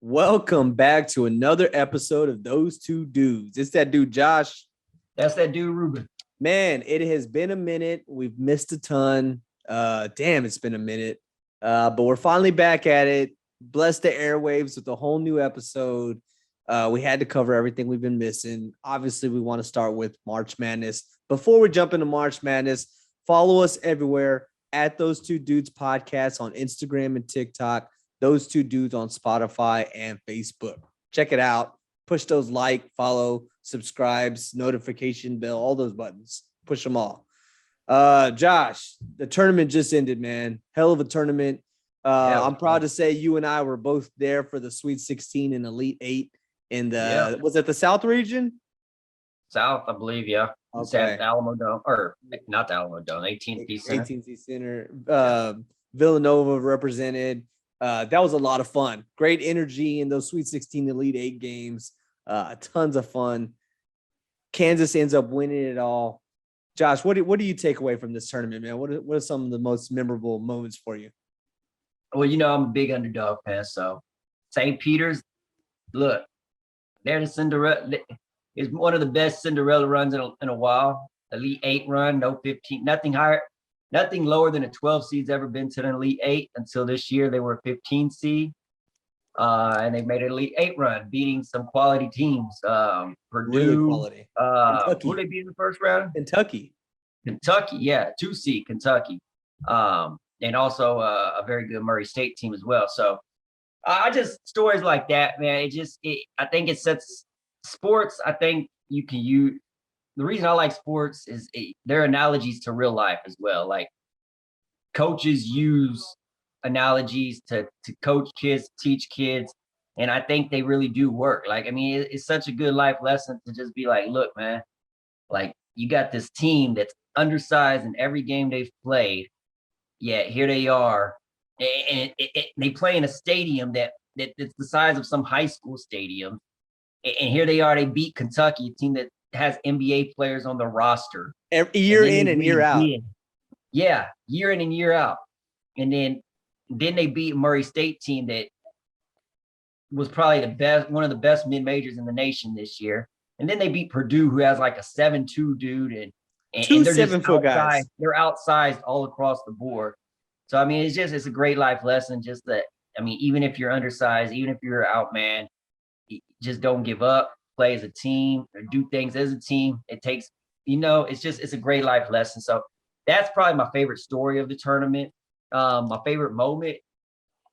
Welcome back to another episode of Those Two Dudes. It's that dude, Josh. That's that dude, Ruben. Man, it has been a minute. We've missed a ton. Damn, it's been a minute. But we're finally back at it. Bless the airwaves with a whole new episode. We had to cover everything we've been missing. Obviously, we want to start with March Madness. Before we jump into March Madness, follow us everywhere at Those Two Dudes Podcast on Instagram and TikTok. Those Two Dudes on Spotify and Facebook. Check it out. Push those like, follow, subscribes, notification bell, all those buttons. Push them all. Josh, the tournament just ended, man. Hell of a tournament. I'm proud to say you and I were both there for the Sweet 16 and Elite 8 in the was it the South region? South, I believe, yeah. Okay. At Alamo Dome, or not the Alamo Dome, 18th Center. 18th Center. Villanova represented. That was a lot of fun. Great energy in those Sweet 16 Elite 8 games. Tons of fun. Kansas ends up winning it all. Josh, what do you take away from this tournament, man? What are some of the most memorable moments for you? Well, I'm a big underdog fan, so St. Peter's, look, they're the Cinderella. It's one of the best Cinderella runs in a while. Elite 8 run, no 15, nothing higher. Nothing lower than a 12 seed's ever been to an Elite 8 until this year. They were a 15 seed, and they made an Elite 8 run, beating some quality teams. Purdue, really quality. Who they beat in the first round? Kentucky, yeah, 2 seed Kentucky, and also a very good Murray State team as well. So I just stories like that, man. I think it sets sports. I think you can use. The reason I like sports is they're analogies to real life as well. Like coaches use analogies to coach kids, teach kids. And I think they really do work. Like, I mean, it's such a good life lesson to just be like, look, man, like you got this team that's undersized in every game they've played. Yet here they are. And they play in a stadium that's the size of some high school stadium. And here they are, they beat Kentucky, a team that has NBA players on the roster year in and year out. Yeah, year in and year out. And then they beat Murray State team that was probably one of the best mid-majors in the nation this year. And then they beat Purdue, who has like a 7'2" dude, and they're 7-foot guys. They're outsized all across the board. So I mean, it's a great life lesson. Just that, I mean, even if you're undersized, even if you're outman, just don't give up. Play as a team or do things as a team. It takes, it's a great life lesson. So that's probably my favorite story of the tournament. My favorite moment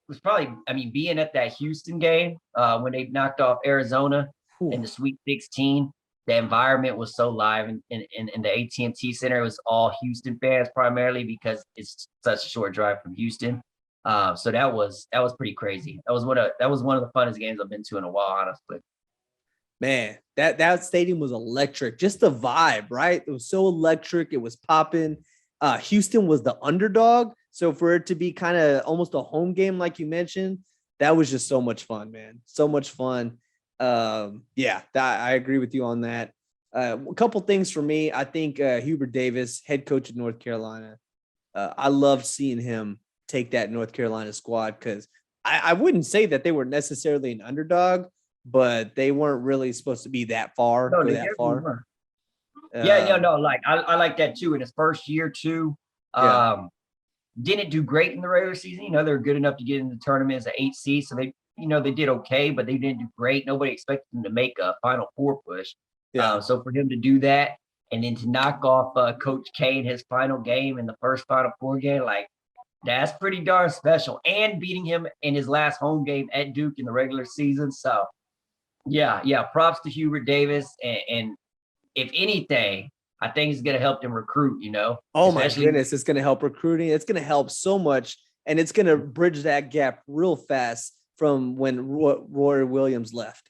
was probably, being at that Houston game when they knocked off Arizona in the Sweet 16. The environment was so live in the AT&T Center. It was all Houston fans primarily because it's such a short drive from Houston. So that was pretty crazy. That was one of the funnest games I've been to in a while, honestly. Man, that stadium was electric. Just the vibe, right? It was so electric. It was popping. Houston was the underdog. So for it to be kind of almost a home game, like you mentioned, that was just so much fun, man. So much fun. I agree with you on that. A couple things for me. I think Hubert Davis, head coach of North Carolina, I loved seeing him take that North Carolina squad because I wouldn't say that they were necessarily an underdog, but they weren't really supposed to be that far. No, they far. Like I like that too. In his first year too, didn't do great in the regular season. They're good enough to get in the tournament as an 8 seed, so they did okay, but they didn't do great. Nobody expected them to make a Final Four push. So for him to do that and then to knock off Coach K in his final game in the first Final Four game, like that's pretty darn special. And beating him in his last home game at Duke in the regular season, so. Yeah. Props to Hubert Davis. And if anything, I think it's going to help them recruit, Oh, my goodness. It's going to help recruiting. It's going to help so much. And it's going to bridge that gap real fast from when Roy Williams left.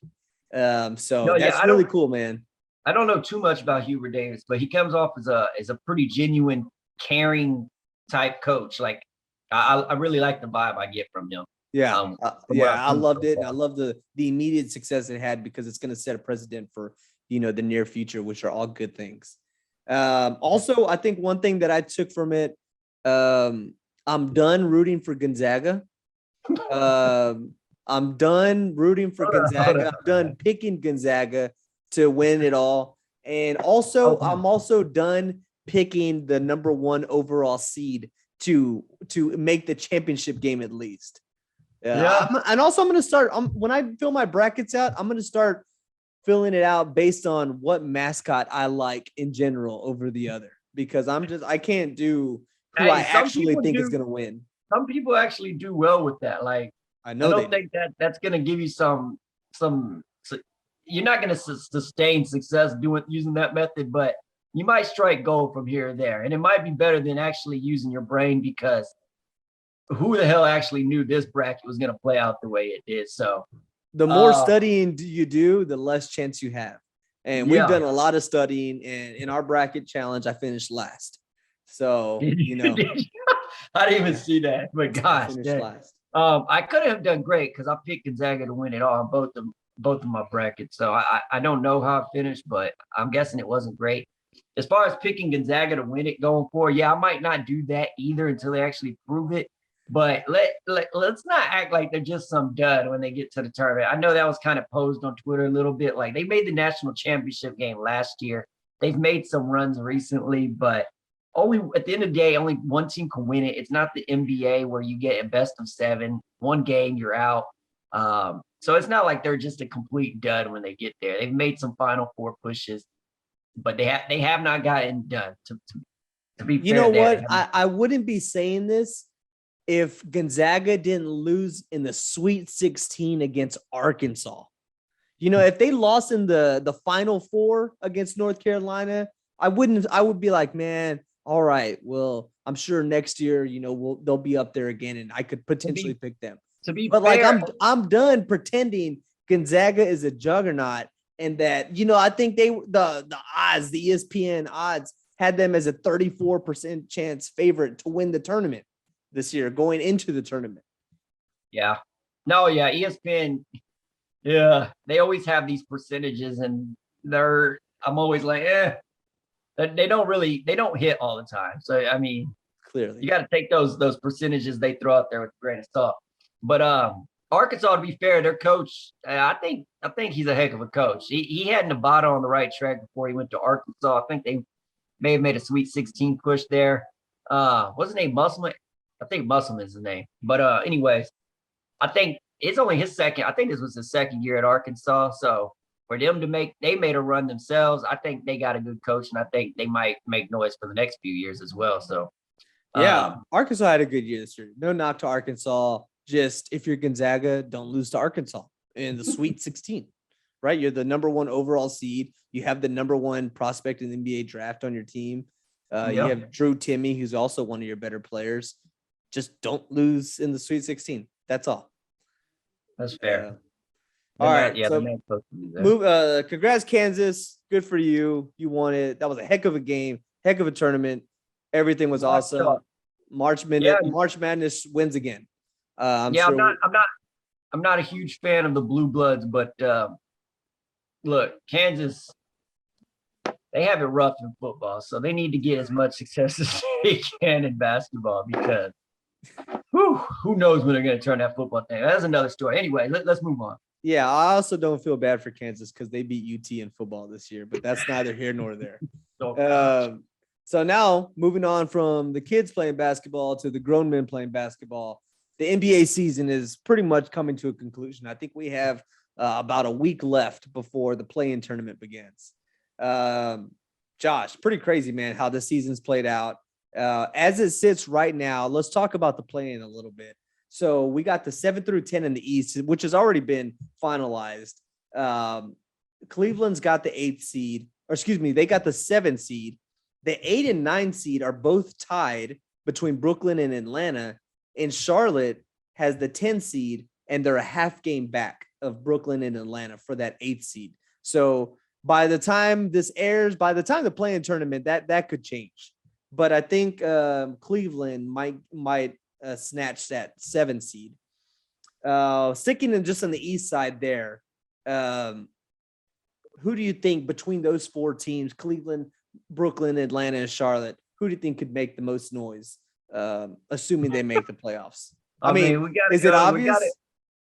That's really cool, man. I don't know too much about Hubert Davis, but he comes off as a pretty genuine, caring type coach. Like, I really like the vibe I get from him. Yeah, I loved it. And I love the immediate success it had because it's going to set a precedent for, the near future, which are all good things. Also, I think one thing that I took from it, I'm done rooting for Gonzaga. I'm done rooting for Gonzaga. I'm done picking Gonzaga to win it all. And also, I'm also done picking the number 1 overall seed to make the championship game at least. And also, I'm going to start when I fill my brackets out. I'm going to start filling it out based on what mascot I like in general over the other, because I can't do who I actually think is going to win. Some people actually do well with that. Like, I don't think that's going to give you some. You're not going to sustain success using that method, but you might strike gold from here or there, and it might be better than actually using your brain, because who the hell actually knew this bracket was going to play out the way it did? So the more studying you do, the less chance you have. And we've done a lot of studying, and in our bracket challenge, I finished last. So, you know, I didn't even see that, but gosh, I could have done great because I picked Gonzaga to win it all on both of my brackets. So I don't know how I finished, but I'm guessing it wasn't great. As far as picking Gonzaga to win it going forward, I might not do that either until they actually prove it. But let's not act like they're just some dud when they get to the tournament. I know that was kind of posed on Twitter a little bit. Like, they made the national championship game last year. They've made some runs recently, but only at the end of the day, only one team can win it. It's not the NBA where you get a best of 7, one game, you're out. So it's not like they're just a complete dud when they get there. They've made some Final Four pushes, but they have not gotten done. To be fair, you know what? I wouldn't be saying this if Gonzaga didn't lose in the Sweet 16 against Arkansas. You know, if they lost in the Final Four against North Carolina, I would be like, man, all right, well, I'm sure next year, you know, they'll be up there again, and I could potentially pick them. But fair, like, I'm done pretending Gonzaga is a juggernaut, and that, you know, I think the odds, the ESPN odds had them as a 34% chance favorite to win the tournament this year going into the tournament. Yeah. No, yeah, ESPN, yeah, they always have these percentages, and I'm always like, they don't hit all the time. So, I mean, clearly you got to take those percentages they throw out there with a grain of salt. But Arkansas, to be fair, their coach, I think he's a heck of a coach. He had Nevada on the right track before he went to Arkansas. I think they may have made a Sweet 16 push there. What's his name? Musselman? I think Musselman is his name. But anyways, I think it's only his second. I think this was his second year at Arkansas. So for them they made a run themselves. I think they got a good coach, and I think they might make noise for the next few years as well. So Arkansas had a good year this year. No knock to Arkansas. Just, if you're Gonzaga, don't lose to Arkansas in the Sweet 16, right? You're the number 1 overall seed. You have the number 1 prospect in the NBA draft on your team. You have Drew Timme, who's also one of your better players. Just don't lose in the Sweet 16. That's all. That's fair. All right. Yeah. So congrats, Kansas. Good for you. You won it. That was a heck of a game, heck of a tournament. Everything was awesome. March Madness wins again. I'm not a huge fan of the Blue Bloods, but look, Kansas, they have it rough in football, so they need to get as much success as they can in basketball, because who knows when they're going to turn that football thing. That's another story. Anyway, let's move on. Yeah, I also don't feel bad for Kansas because they beat UT in football this year, but that's neither here nor there. So now, moving on from the kids playing basketball to the grown men playing basketball, the NBA season is pretty much coming to a conclusion. I think we have about a week left before the play-in tournament begins. Josh, pretty crazy, man, how the season's played out. As it sits right now, let's talk about the play-in a little bit. So we got the 7 through 10 in the East, which has already been finalized. Cleveland's got the 8th seed, or excuse me, they got the 7th seed. The 8 and 9 seed are both tied between Brooklyn and Atlanta, and Charlotte has the 10 seed, and they're a half game back of Brooklyn and Atlanta for that 8th seed. So by the time this airs, by the time the play-in tournament, that could change. But I think Cleveland might snatch that 7 seed. Sticking in just on the East side there, who do you think between those 4 teams, Cleveland, Brooklyn, Atlanta, and Charlotte, who do you think could make the most noise, assuming they make the playoffs? I mean is it obvious?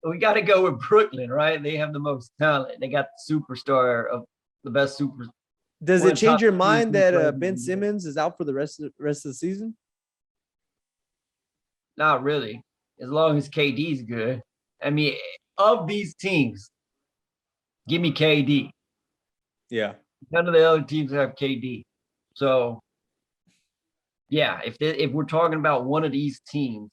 we got to go with Brooklyn, right? They have the most talent. They got the superstar of the best super. Does it change your mind that Ben Simmons? Simmons is out for the rest of the season? Not really. As long as KD's good. I mean, of these teams, give me KD. Yeah. None of the other teams have KD. So, yeah, if we're talking about one of these teams,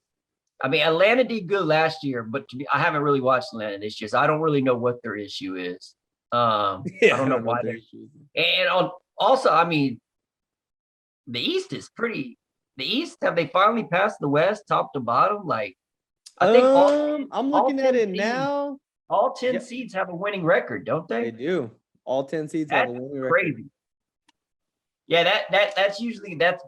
I mean, Atlanta did good last year, but I haven't really watched Atlanta this year, so I don't really know what their issue is. I don't know why they're. And also, I mean, the East is pretty. The East, have they finally passed the West, top to bottom? Like, I think I'm looking at it now. All 10 seeds have a winning record, don't they? They do. All 10 seeds have a winning record. Crazy. Yeah, that's usually that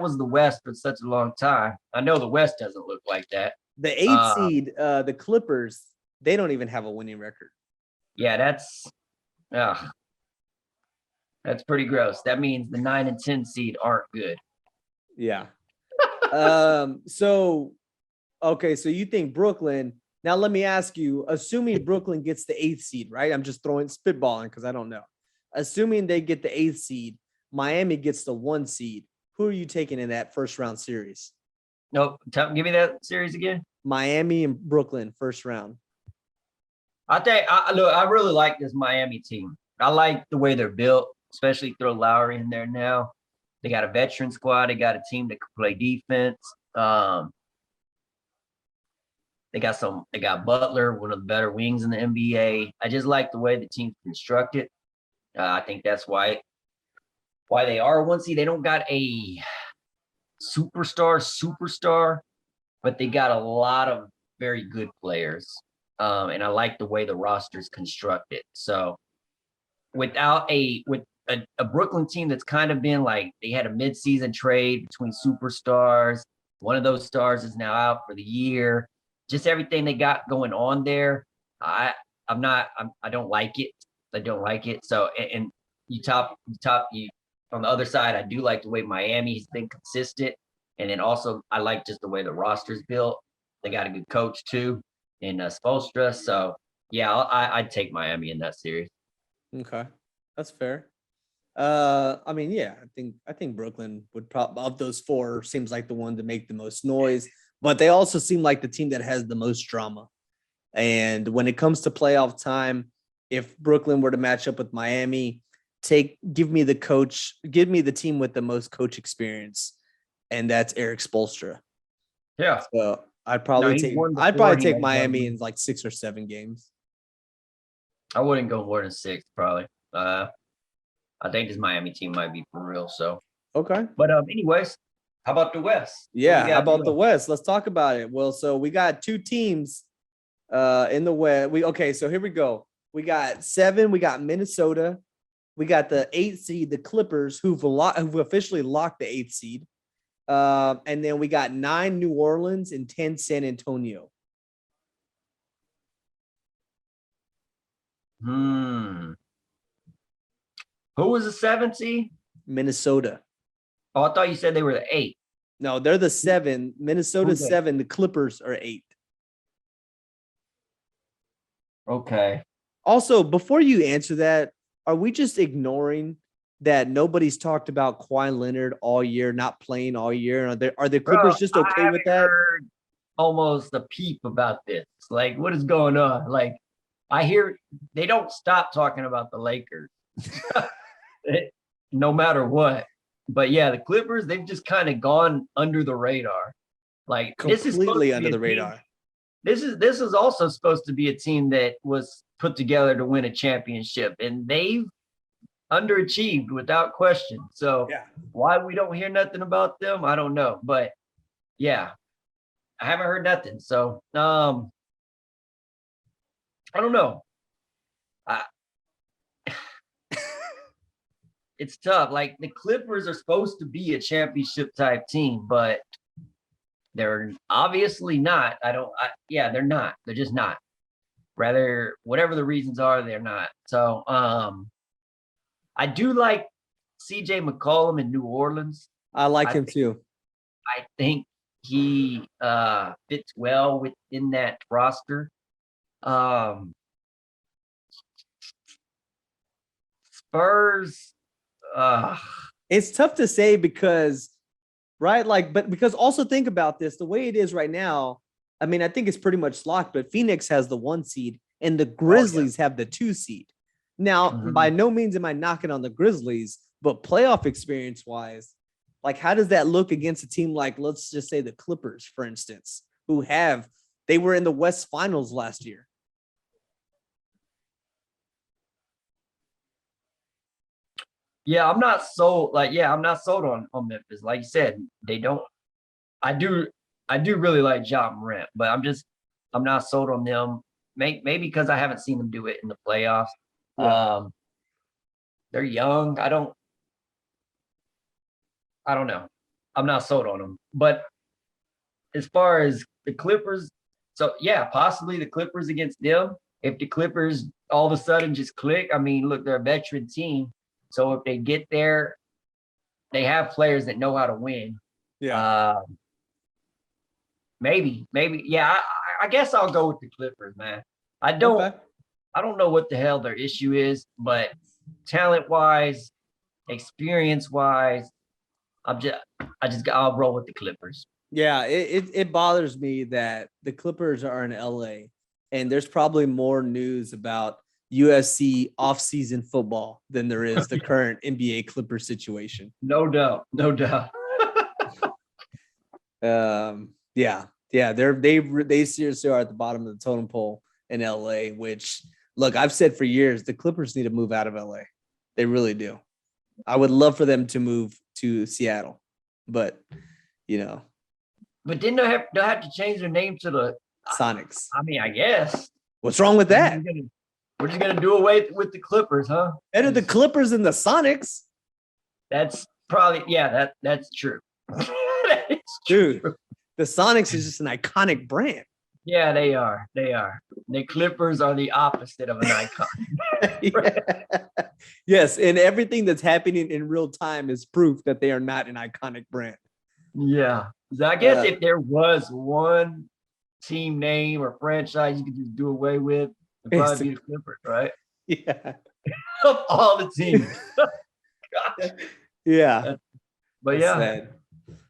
was the West for such a long time. I know the West doesn't look like that. The 8th seed, the Clippers, they don't even have a winning record. Yeah, that's pretty gross. That means the 9 and 10 seed aren't good. Yeah. So you think Brooklyn? Now let me ask you, assuming Brooklyn gets the 8th seed, right? I'm just throwing spitballing because I don't know. Assuming they get the 8th seed, Miami gets the 1 seed. Who are you taking in that first round series? Nope. Give me that series again. Miami and Brooklyn, first round. I really like this Miami team. I like the way they're built, especially throw Lowry in there now. They got a veteran squad. They got a team that can play defense. They got Butler, one of the better wings in the NBA. I just like the way the team's constructed. I think that's why they are 1 seed. They don't got a superstar, but they got a lot of very good players. And I like the way the roster's constructed. So with a Brooklyn team that's kind of been like, they had a midseason trade between superstars. One of those stars is now out for the year. Just everything they got going on there. I don't like it. I don't like it. So, and you on the other side, I do like the way Miami's been consistent. And then also I like just the way the roster's built. They got a good coach too in Spoelstra. So yeah, I'd take Miami in that series. Okay. That's fair. I mean, yeah, I think Brooklyn would probably, of those 4, seems like the one to make the most noise, but they also seem like the team that has the most drama. And when it comes to playoff time, if Brooklyn were to match up with Miami, give me the team with the most coach experience, and that's Eric Spoelstra. Yeah. So I'd probably take Miami in like 6 or 7 games. I wouldn't go more than 6, probably. I think this Miami team might be for real. So okay. But anyways, how about the West? Yeah, how about the West? Let's talk about it. Well, so we got 2 teams in the West. So here we go. We got 7. We got Minnesota. We got the 8th seed, the Clippers, who've officially locked the 8th seed. And then we got 9 New Orleans and 10 San Antonio. Who was the 7th seed? Minnesota. Oh, I thought you said they were the 8. No, they're the 7. Minnesota's 7. The Clippers are 8. Okay. Also, before you answer that, are we just ignoring that nobody's talked about Kawhi Leonard all year, not playing all year? Are the Clippers just okay with that? Heard almost a peep about this. Like, what is going on? Like, I hear they don't stop talking about the Lakers, no matter what. But yeah, the Clippers, they've just kind of gone under the radar. Like, completely under the radar. This is also supposed to be a team that was put together to win a championship, and they've underachieved without question. So why we don't hear nothing about them, I don't know. But yeah, I haven't heard nothing. So I don't know. It's tough. Like, the Clippers are supposed to be a championship type team, but they're obviously not. They're not. They're just not. Rather, whatever the reasons are, they're not. So I do like CJ McCollum in New Orleans. I like him too. I think he fits well within that roster. Spurs, It's tough to say because, right? Like, but because also think about this, the way it is right now. I mean, I think it's pretty much locked, but Phoenix has the 1 seed and the Grizzlies have the 2 seed. Now, by no means am I knocking on the Grizzlies, but playoff experience wise, like how does that look against a team like, let's just say the Clippers, for instance, they were in the West Finals last year. Yeah, I'm not sold. I'm not sold on Memphis. Like you said, they don't. I do really like Ja Morant, but I'm not sold on them. Maybe because I haven't seen them do it in the playoffs. Yeah. They're young. I don't know. I'm not sold on them. But as far as the Clippers, so yeah, possibly the Clippers against them. If the Clippers all of a sudden just click, I mean, look, they're a veteran team. So if they get there, they have players that know how to win. Yeah. Maybe. Yeah, I guess I'll go with the Clippers, man. I don't know what the hell their issue is, but talent-wise, experience-wise, I'll roll with the Clippers. Yeah, it bothers me that the Clippers are in LA and there's probably more news about USC off-season football than there is the current NBA Clipper situation. No doubt. Yeah, they seriously are at the bottom of the totem pole in LA, which look, I've said for years, the Clippers need to move out of LA. They really do. I would love for them to move to Seattle, but But then they'll have to change their name to the Sonics. I mean, I guess. What's wrong with that? We're just gonna do away with the Clippers, huh? Better the Clippers than the Sonics. That's probably that's true. Dude, the Sonics is just an iconic brand. Yeah, they are. The Clippers are the opposite of an icon. Yes, and everything that's happening in real time is proof that they are not an iconic brand. Yeah. So I guess if there was one team name or franchise you could just do away with, it'd probably be the Clippers, right? Yeah. Of all the teams. Gosh. Yeah. But that's sad.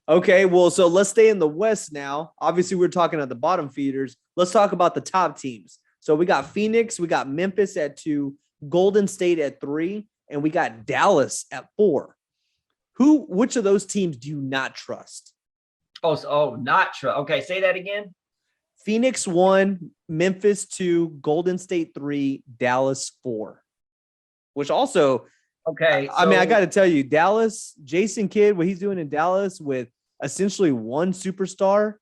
Okay, well, so let's stay in the West now. Obviously, we're talking at the bottom feeders. Let's talk about the top teams. So we got Phoenix, we got Memphis at 2, Golden State at 3, and we got Dallas at 4. Which of those teams do you not trust? Not trust. Okay, say that again. Phoenix 1, Memphis 2, Golden State 3, Dallas 4. Which also, okay. I mean, I got to tell you, Dallas, Jason Kidd, what he's doing in Dallas with essentially one superstar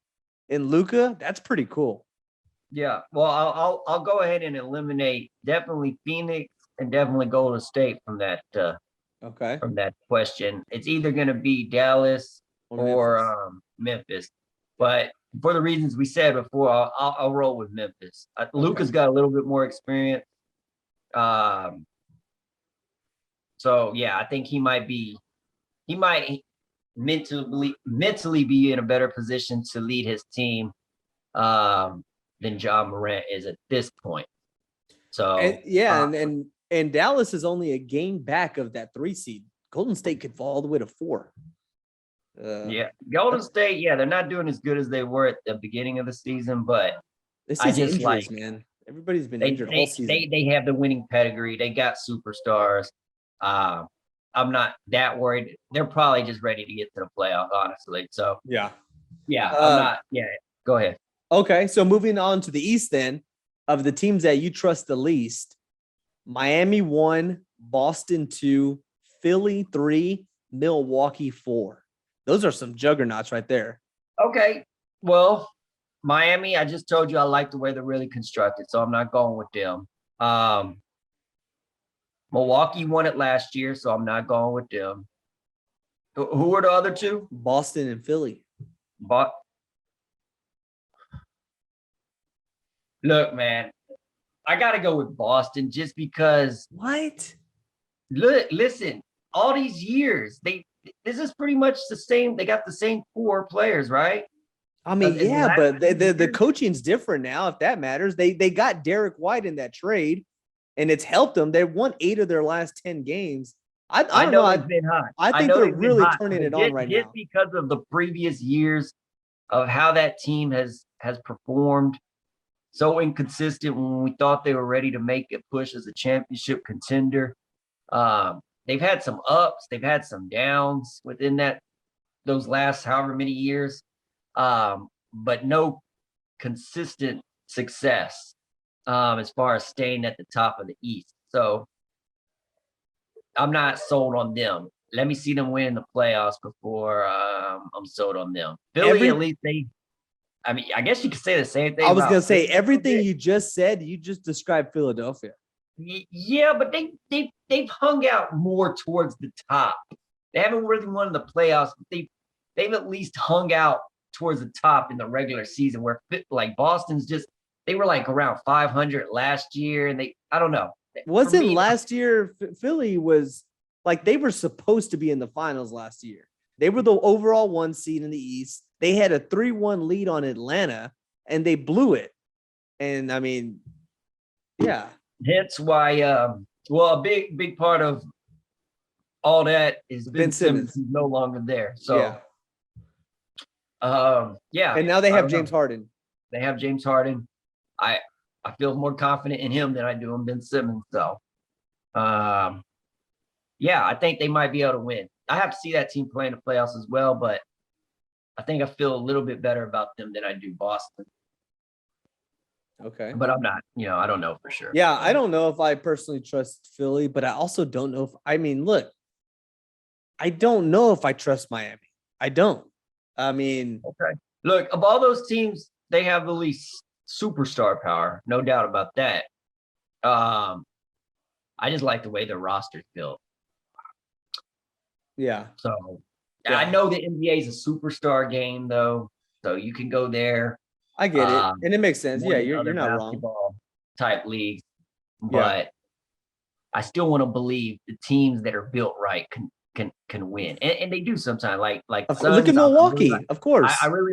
in Luka, that's pretty cool. Yeah. Well, I'll go ahead and eliminate definitely Phoenix and definitely Golden State from that. From that question, it's either going to be Dallas or Memphis. But for the reasons we said before, I'll roll with Memphis. Luka's got a little bit more experience. So yeah, I think he might mentally be in a better position to lead his team than Ja Morant is at this point. So and Dallas is only a game back of that 3 seed. Golden State could fall all the way to 4. Golden State, they're not doing as good as they were at the beginning of the season, but this is injuries, man. Everybody's been injured all season. They have the winning pedigree. They got superstars. I'm not that worried. They're probably just ready to get to the playoffs, honestly. So I'm not. Yeah, go ahead. Okay, so moving on to the East, then, of the teams that you trust the least, Miami 1, Boston 2, Philly 3, Milwaukee 4. Those are some juggernauts right there. Okay, well, Miami, I just told you I like the way they're really constructed, so I'm not going with them. Milwaukee won it last year, so I'm not going with them. Who are the other two? Boston and Philly. Look, man, I got to go with Boston just because. What? Listen, all these years, this is pretty much the same. They got the same 4 players, right? I mean, in the yeah, last but the few the years. coaching's different now. If that matters, they got Derek White in that trade, and it's helped them. They won 8 of their last 10 games. I I don't know. know they've been hot. I I think know they're they've been really hot, turning but it on right just now. because of the previous years of how that team has performed so inconsistent when we thought they were ready to make a push as a championship contender. They've had some ups, they've had some downs within those last however many years, but no consistent success as far as staying at the top of the East. So I'm not sold on them. Let me see them win the playoffs before I'm sold on them. Philly, at least I mean, I guess you could say the same thing I was about gonna say Philly a little everything bit. you just said. You just described Philadelphia. Yeah, but they've hung out more towards the top. They haven't really won the playoffs, but they've at least hung out towards the top in the regular season. Where like Boston's just they were like around 500 last year, and I don't know. For Wasn't me, last year Philly was like they were supposed to be in the finals last year. They were the overall 1 seed in the East. They had a 3-1 lead on Atlanta and they blew it. And I mean, yeah. hence why well, a big part of all that is Ben Ben Simmons, Simmons. who's no longer there. Yeah. So yeah. And now they I have don't know. James Harden. They have James Harden. I feel more confident in him than I do in Ben Simmons. So yeah, I think they might be able to win. I have to see that team play in the playoffs as well, but I think I feel a little bit better about them than I do Boston. Okay. But I'm not, I don't know for sure. Yeah, I don't know if I personally trust Philly, but I also don't know if look, I don't know if I trust Miami. I don't. I mean, okay. Look, of all those teams, they have the least superstar power, no doubt about that. I just like the way their roster's built. yeah. So Yeah. I know the NBA is a superstar game, though, so you can go there. I get it, and it makes sense. More Yeah, than you're other not wrong. basketball type leagues, Yeah. but I still want to believe the teams that are built right can win, and they do sometimes. Like Of course, Suns, look at Milwaukee. Of course, I really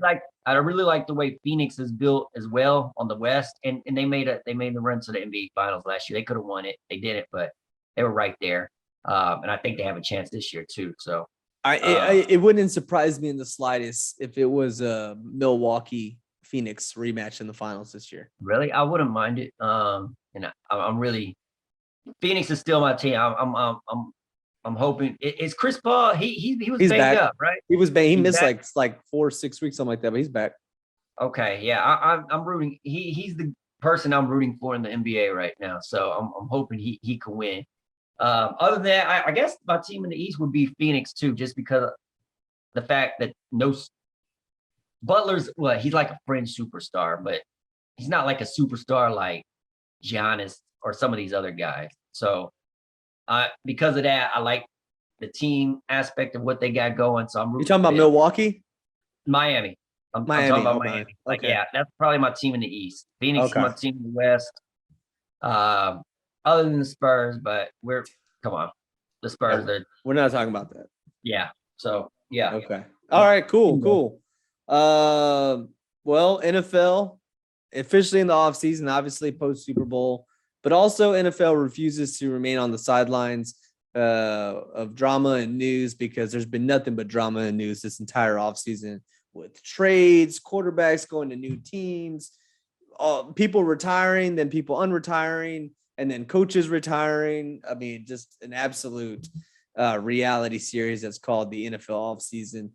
like the way Phoenix is built as well on the West, and they made the run to the NBA Finals last year. They could have won it, they didn't, but they were right there, and I think they have a chance this year too. So it wouldn't surprise me in the slightest if it was a Milwaukee Phoenix rematch in the finals this year. Really, I wouldn't mind it. And I'm really Phoenix is still my team. I'm hoping it's Chris Paul. He was He's banged back. up, right? He was banged. He He's missed back? like 4-6 weeks, something like that. But he's back. Okay, yeah, I'm rooting. He's the person I'm rooting for in the NBA right now. So I'm hoping he can win. Other than that, I guess my team in the East would be Phoenix too, just because of the fact that Butler's he's like a fringe superstar, but he's not like a superstar like Giannis or some of these other guys. So because of that, I like the team aspect of what they got going. So I'm You rooting talking for about them. Milwaukee? Miami. I'm Miami. talking about Okay. Miami. Like, Okay. yeah, that's probably my team in the East. Phoenix is Okay. my team in the West. Other than the Spurs, but come on. The Spurs are, We're not talking about that. yeah. So, yeah. Okay. All right. Cool. Well, NFL officially in the offseason, obviously post Super Bowl, but also NFL refuses to remain on the sidelines of drama and news because there's been nothing but drama and news this entire offseason with trades, quarterbacks going to new teams, people retiring, then people unretiring, and then coaches retiring. I mean, just an absolute reality series that's called the NFL offseason.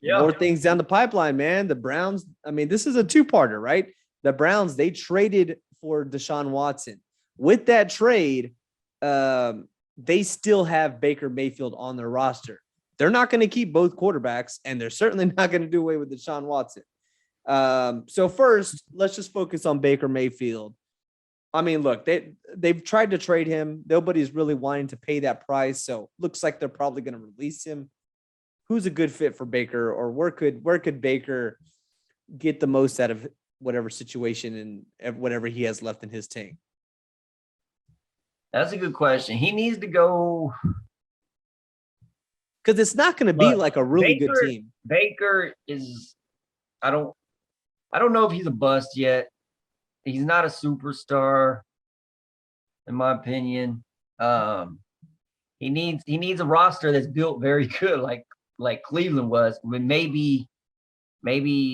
More things down the pipeline, man. The Browns, I mean, this is a two-parter, right? The Browns, they traded for Deshaun Watson. With that trade, they still have Baker Mayfield on their roster. They're not going to keep both quarterbacks, and they're certainly not going to do away with Deshaun Watson. So first, let's just focus on Baker Mayfield. I mean, look, they've tried to trade him. Nobody's really wanting to pay that price, so looks like they're probably going to release him. Who's a good fit for Baker, or where could Baker get the most out of whatever situation and whatever he has left in his tank? That's a good question. He needs to go because it's not going to be like a really good team. Baker is I don't know if he's a bust yet. He's not a superstar, in my opinion. He needs a roster that's built very good, like Cleveland was. With maybe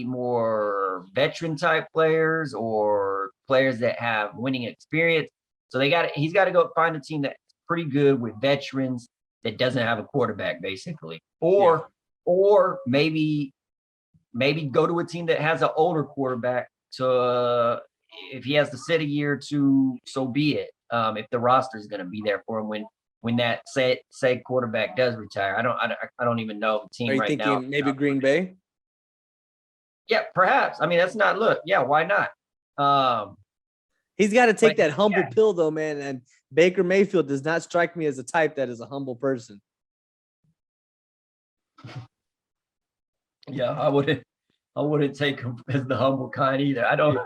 more veteran type players or players that have winning experience. So he's got to go find a team that's pretty good with veterans that doesn't have a quarterback, basically, or maybe go to a team that has an older quarterback. So if he has to sit a year or two, so be it. If the roster is going to be there for him when that said quarterback does retire, I don't even know the team Are you right thinking now. maybe Green Bay? Yeah, perhaps. I mean, that's not look. Yeah, why not? He's got to take But that humble pill, though, man. And Baker Mayfield does not strike me as a type that is a humble person. Yeah, I wouldn't take him as the humble kind either. I don't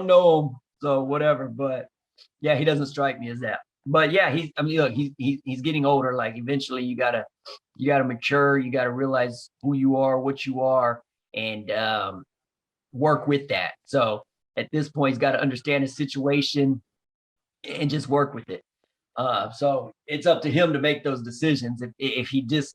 know him, so whatever. But yeah, he doesn't strike me as that. But yeah, look, he's getting older. Like eventually, you gotta mature. You gotta realize who you are, what you are, and work with that. So at this point, he's got to understand his situation and just work with it. So it's up to him to make those decisions. If he's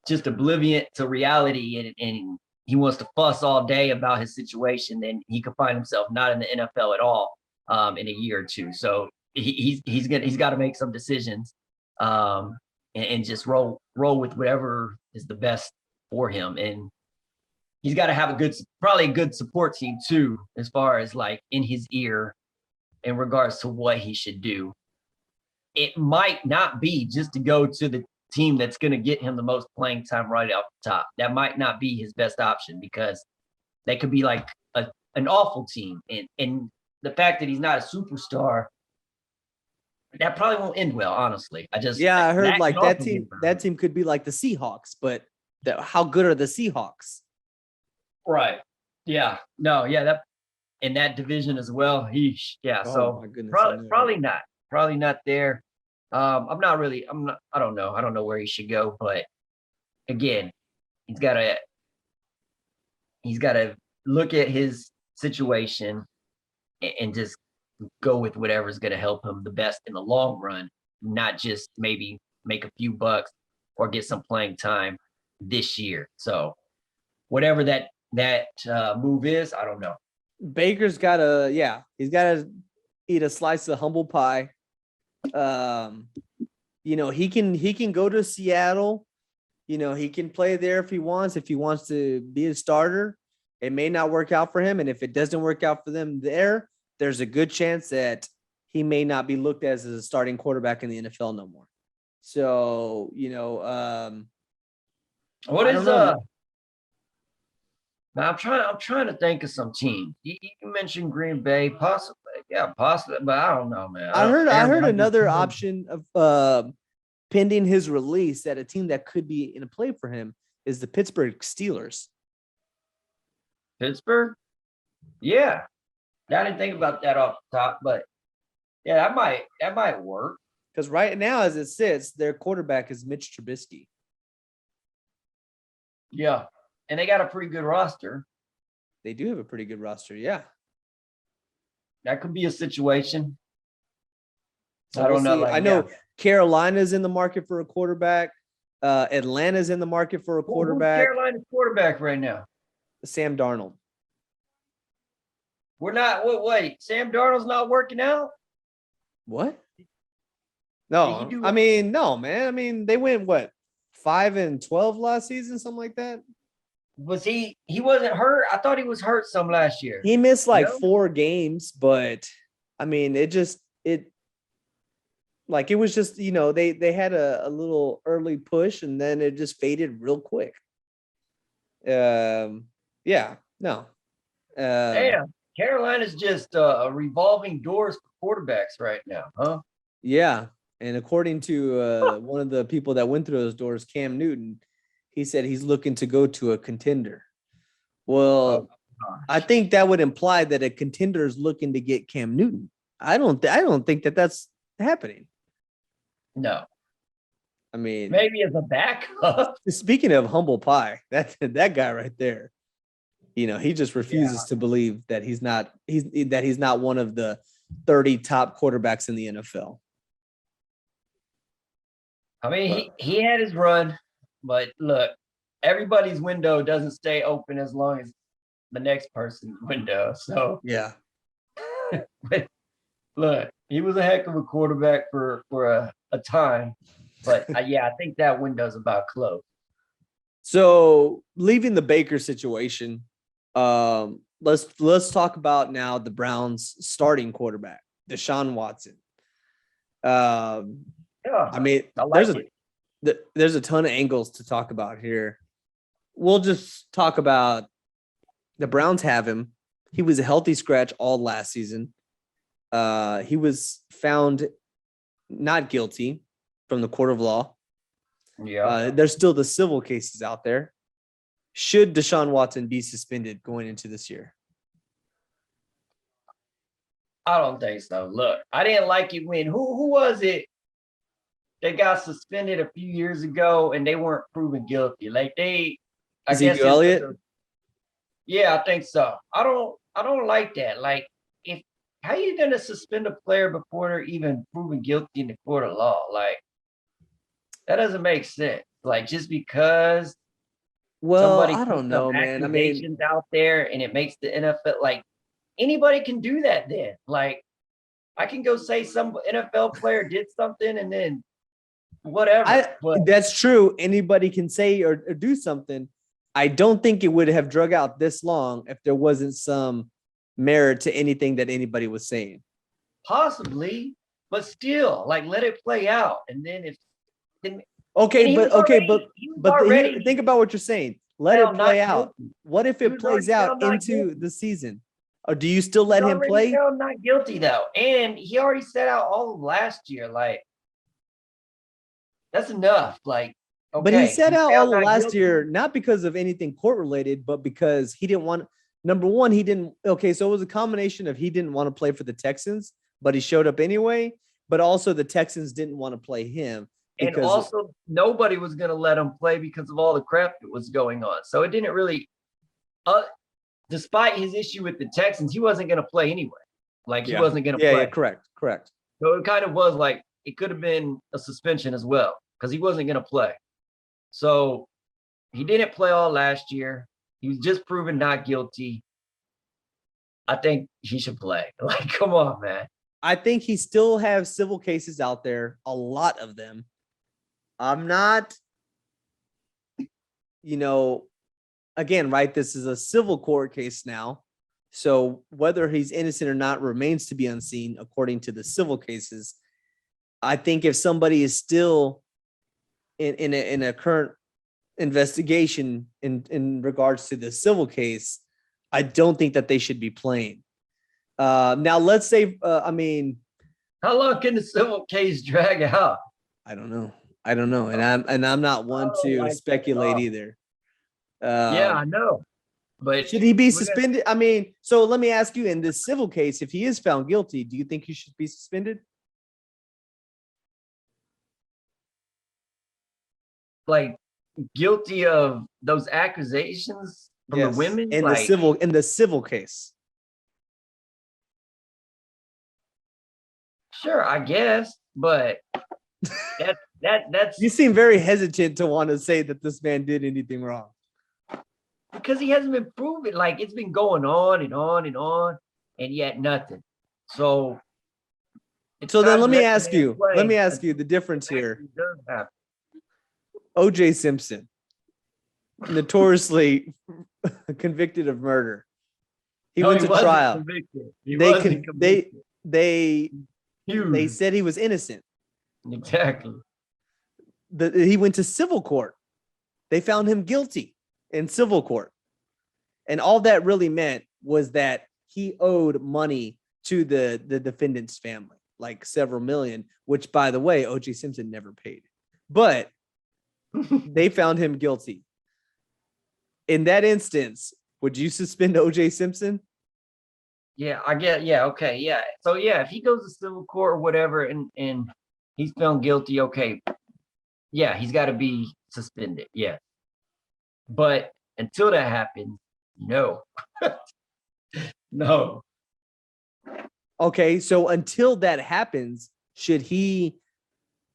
just oblivious to reality and he wants to fuss all day about his situation, then he could find himself not in the NFL at all in a year or two. So he's got to make some decisions and just roll with whatever is the best for him. And he's got to have probably a good support team too, as far as like in his ear in regards to what he should do. It might not be just to go to the team that's going to get him the most playing time right off the top. That might not be his best option because they could be like an awful team. And the fact that he's not a superstar, that probably won't end well, honestly. I heard like that team could be like the Seahawks, but how good are the Seahawks? Right. Yeah. No, yeah, that in that division as well. So probably not there. I don't know where he should go, but again, he's got to look at his situation and just go with whatever's going to help him the best in the long run, not just maybe make a few bucks or get some playing time this year. So whatever that move is, I don't know. Baker's got to, he's got to eat a slice of humble pie. He can go to Seattle. He can play there if he wants to be a starter. It may not work out for him. And if it doesn't work out for them there's a good chance that he may not be looked at as a starting quarterback in the NFL no more. So, I'm trying to think of some teams. You mentioned Green Bay, possibly, but I don't know, man. I heard another option of pending his release that a team that could be in a play for him is the Pittsburgh Steelers. Pittsburgh? Yeah. I didn't think about that off the top, but yeah, that might work. Because right now, as it sits, their quarterback is Mitch Trubisky. Yeah. And they got a pretty good roster. They do have a pretty good roster, yeah. That could be a situation. So I don't know. I know Carolina's in the market for a quarterback. Atlanta's in the market for a quarterback. Who's Carolina's quarterback right now? Sam Darnold. Wait, Sam Darnold's not working out? What? No, no, man. I mean, they went 5-12 last season, something like that. Was he wasn't hurt? I thought he was hurt some last year. He missed 4 games, but I mean, it was just, they had a little early push and then it just faded real quick. No. Damn, Carolina's just revolving doors for quarterbacks right now, huh? Yeah. And according to one of the people that went through those doors, Cam Newton, he said he's looking to go to a contender. Well, I think that would imply that a contender is looking to get Cam Newton. I don't think that that's happening. No. I mean, maybe as a backup. speaking of humble pie, that guy right there, he just refuses to believe that he's not one of the 30 top quarterbacks in the NFL. I mean, he had his run, but look, everybody's window doesn't stay open as long as the next person's window. So yeah. but look, he was a heck of a quarterback for a time. But I think that window's about closed. So leaving the Baker situation, let's talk about now the Browns starting quarterback, Deshaun Watson. I mean, there's a ton of angles to talk about here. We'll just talk about the Browns have him. He was a healthy scratch all last season. He was found not guilty from the court of law. Yeah. There's still the civil cases out there. Should Deshaun Watson be suspended going into this year? I don't think so. Look, I didn't like it when who was it? They got suspended a few years ago and they weren't proven guilty. Like Ezekiel Elliott? Yeah, I think so. I don't like that. Like, how are you gonna suspend a player before they're even proven guilty in the court of law? Like, that doesn't make sense. Like, just because somebody I don't know, man. I mean, out there and it makes the NFL, like, anybody can do that then. Like, I can go say some NFL player did something and then whatever. That's true. Anybody can say or do something. I don't think it would have drug out this long if there wasn't some merit to anything that anybody was saying. Possibly, but still, like, let it play out. And then think about what you're saying. Let it play out. What if it plays out into the season? Or do you still let him play? Not guilty though, and he already set out all of last year. Like, that's enough. Like, okay, but he set out all of last year not because of anything court related, but because he didn't want. Number one, he didn't. Okay, so it was a combination of he didn't want to play for the Texans, but he showed up anyway. But also the Texans didn't want to play him. And also, nobody was going to let him play because of all the crap that was going on. So it didn't really, despite his issue with the Texans, he wasn't going to play anyway. Like, he wasn't going to play. Yeah, correct. So it kind of was like, it could have been a suspension as well because he wasn't going to play. So he didn't play all last year. He was just proven not guilty. I think he should play. Like, come on, man. I think he still has civil cases out there, a lot of them. I'm not, again, right? This is a civil court case now. So whether he's innocent or not remains to be unseen according to the civil cases. I think if somebody is still in a current investigation in regards to the civil case, I don't think that they should be playing. Now, let's say, how long can the civil case drag out? I don't know. And I'm not one to speculate either. Yeah, I know. But should he be suspended? So let me ask you, in this civil case, if he is found guilty, do you think he should be suspended? Like, guilty of those accusations from the women in the civil case? Sure, I guess, but that's you seem very hesitant to want to say that this man did anything wrong. Because he hasn't been proven. Like, it's been going on and on and on, and yet nothing. So then let me ask you the difference here. O.J. Simpson, notoriously convicted of murder. He went to trial. They said he was innocent. Exactly. He went to civil court. They found him guilty in civil court. And all that really meant was that he owed money to the defendant's family, like several million, which, by the way, O.J. Simpson never paid. But they found him guilty. In that instance, would you suspend O.J. Simpson? Yeah, I get. Yeah, okay, yeah. So yeah, if he goes to civil court or whatever, and he's found guilty, okay, Yeah, he's got to be suspended. Yeah. But until that happens, no. No. Okay, so until that happens, should he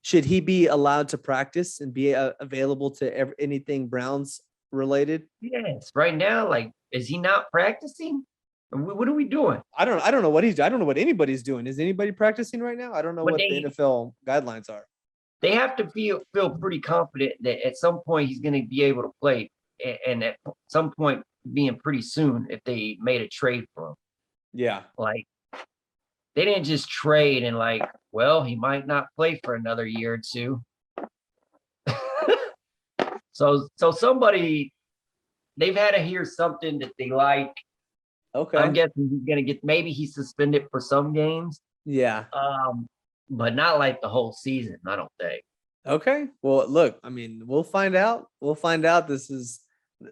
be allowed to practice and be available to anything Browns related? Yes. Right now, like, is he not practicing? What are we doing? I don't know what he's. I don't know what anybody's doing. Is anybody practicing right now? I don't know But what the NFL guidelines are. they have to feel pretty confident that at some point he's going to be able to play, and at some point being pretty soon if they made a trade for him. Yeah. Like, they didn't just trade and like, well, he might not play for another year or two. So somebody, they've had to hear something that they like. Okay. I'm guessing he's gonna get, maybe he's suspended for some games. Yeah. But not like the whole season, I don't think. Okay. Well, look, I mean, we'll find out. We'll find out. This is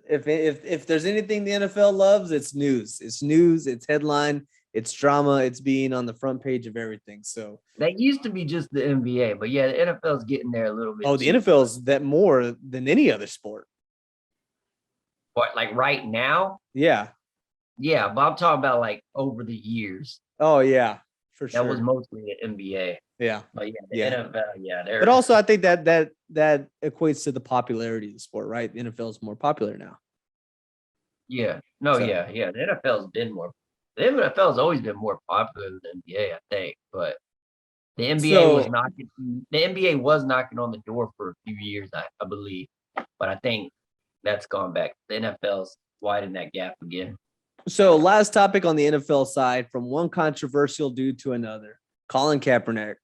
if there's anything the NFL loves, it's news. It's news, it's headline, it's drama, it's being on the front page of everything. So That used to be just the NBA, but yeah, the NFL's getting there a little bit. oh, the NFL's that more than any other sport. What, like right now? Yeah. Yeah, but I'm talking about like over the years. Oh yeah, for sure. That was mostly the NBA. Yeah. But yeah, the NFL, yeah. But also I think that equates to the popularity of the sport, right? The NFL is more popular now. Yeah. No, So- yeah. The NFL's always been more popular than the NBA, I think. But the NBA was knocking on the door for a few years, I believe. But I think that's gone back. The NFL's widened that gap again. So last topic on the NFL side, from one controversial dude to another, Colin Kaepernick.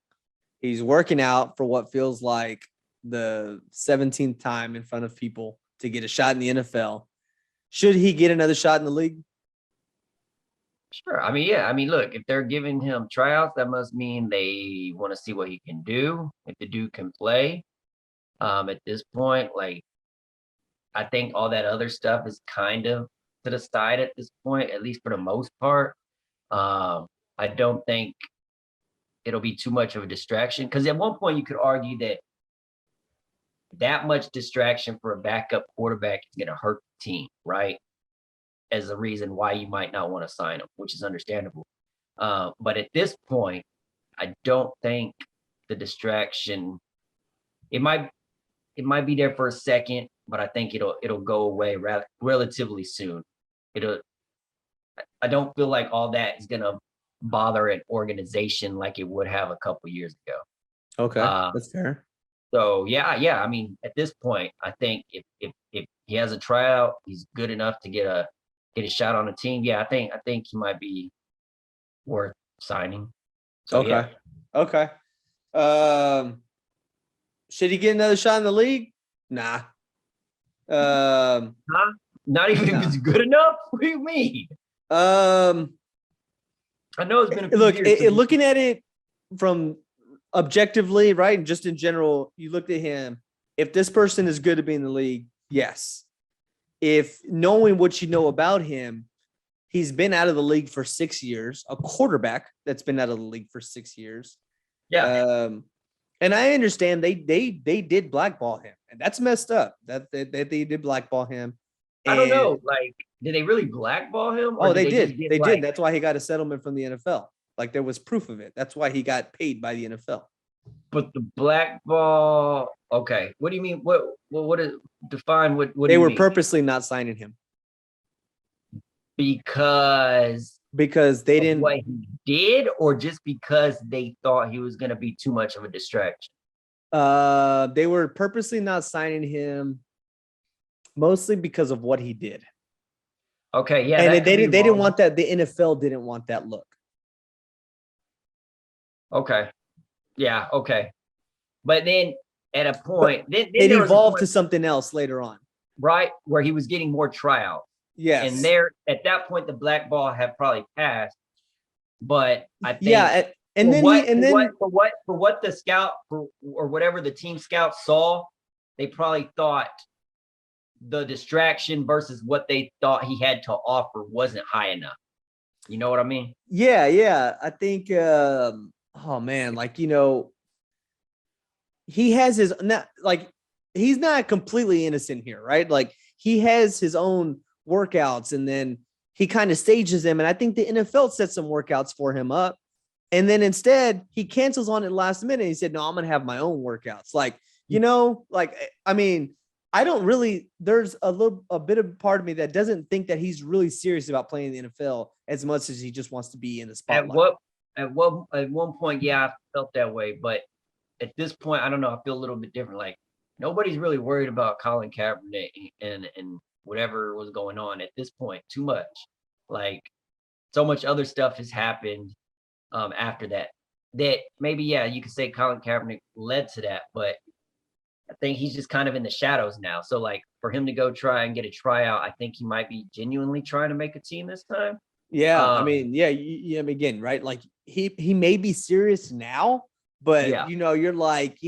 He's working out for what feels like the 17th time in front of people to get a shot in the NFL. Should he get another shot in the league? Sure. I mean, yeah. I mean, look, if they're giving him tryouts, that must mean they want to see what he can do. If the dude can play, at this point, like, I think all that other stuff is kind of to the side at this point, at least for the most part. I don't think it'll be too much of a distraction, because at one point you could argue that much distraction for a backup quarterback is going to hurt the team, right? As a reason why you might not want to sign him, which is understandable. But at this point, I don't think the distraction, it might be there for a second, but I think it'll go away relatively soon. I don't feel like all that is gonna bother an organization like it would have a couple years ago. Okay, that's fair. So yeah. I mean, at this point, I think if he has a tryout, he's good enough to get a shot on a team. Yeah, I think he might be worth signing. So, okay. yeah. Okay. Should he get another shot in the league? Nah. Not even if it's good enough. What do you mean? I know it's been a few look, years. looking at it from objectively, right? And just in general, you looked at him. If this person is good to be in the league, yes. If knowing what you know about him, he's been out of the league for 6 years, a quarterback that's been out of the league for 6 years. Yeah. And I understand they did blackball him, and that's messed up that they did blackball him. I don't know. Like, did they really blackball him? Oh, they did. They did. That's why he got a settlement from the NFL. Like, there was proof of it. That's why he got paid by the NFL. But the blackball. Okay. What do you mean? What is define? What they do were you mean? purposely not signing him because they didn't. What he did, or just because they thought he was going to be too much of a distraction? They were purposely not signing him, mostly because of what he did. Okay, yeah, and they didn't want that. The NFL didn't want that look. Okay, yeah, okay, but then at a point, then it evolved to something else later on, right? Where he was getting more tryouts. Yes, and there at that point, the black ball had probably passed. But I think, for what the scout or whatever the team scout saw, they probably thought the distraction versus what they thought he had to offer wasn't high enough. You know what I mean? Yeah. I think, oh man, like, he has his not like he's not completely innocent here, right? Like he has his own workouts and then he kind of stages them. And I think the NFL set some workouts for him up. And then instead he cancels on it last minute. He said, no, I'm going to have my own workouts. Like, I mean, I don't really, there's a bit of part of me that doesn't think that he's really serious about playing in the NFL as much as he just wants to be in the spotlight. At one point, yeah, I felt that way. But at this point, I don't know. I feel a little bit different. Like nobody's really worried about Colin Kaepernick and whatever was going on at this point. Too much. Like so much other stuff has happened after that. That maybe, yeah, you could say Colin Kaepernick led to that, but I think he's just kind of in the shadows now. So like for him to go try and get a tryout, I think he might be genuinely trying to make a team this time. Yeah, I mean, yeah, again, right? Like he may be serious now, but Yeah. you're like,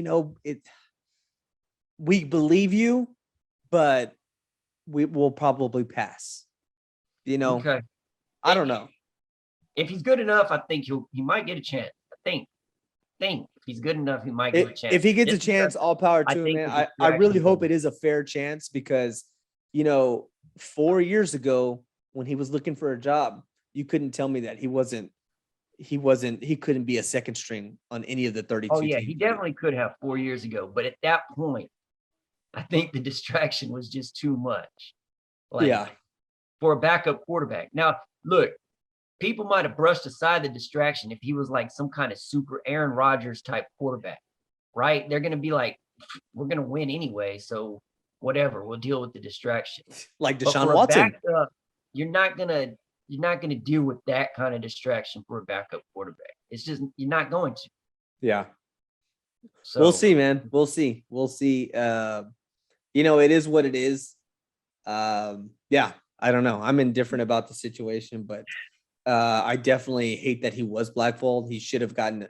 we believe you, but we will probably pass. Okay. I don't know. If he's good enough, I think he might get a chance. I think if he's good enough, he might get a chance. If he gets a chance, all power to him, man. I really hope it is a fair chance because, 4 years ago when he was looking for a job, you couldn't tell me that he couldn't be a second string on any of the 32 Oh yeah, teams. he definitely could have 4 years ago, but at that point, I think the distraction was just too much. For a backup quarterback. Now, look, people might have brushed aside the distraction if he was like some kind of super Aaron Rodgers type quarterback, right? They're going to be like, we're going to win anyway, so whatever, we'll deal with the distraction. Like Deshaun Watson. Backup, you're not gonna deal with that kind of distraction for a backup quarterback. It's just you're not going to. Yeah. So we'll see, man. We'll see. It is what it is. Yeah, I don't know. I'm indifferent about the situation, but I definitely hate that he was blackballed. He should have gotten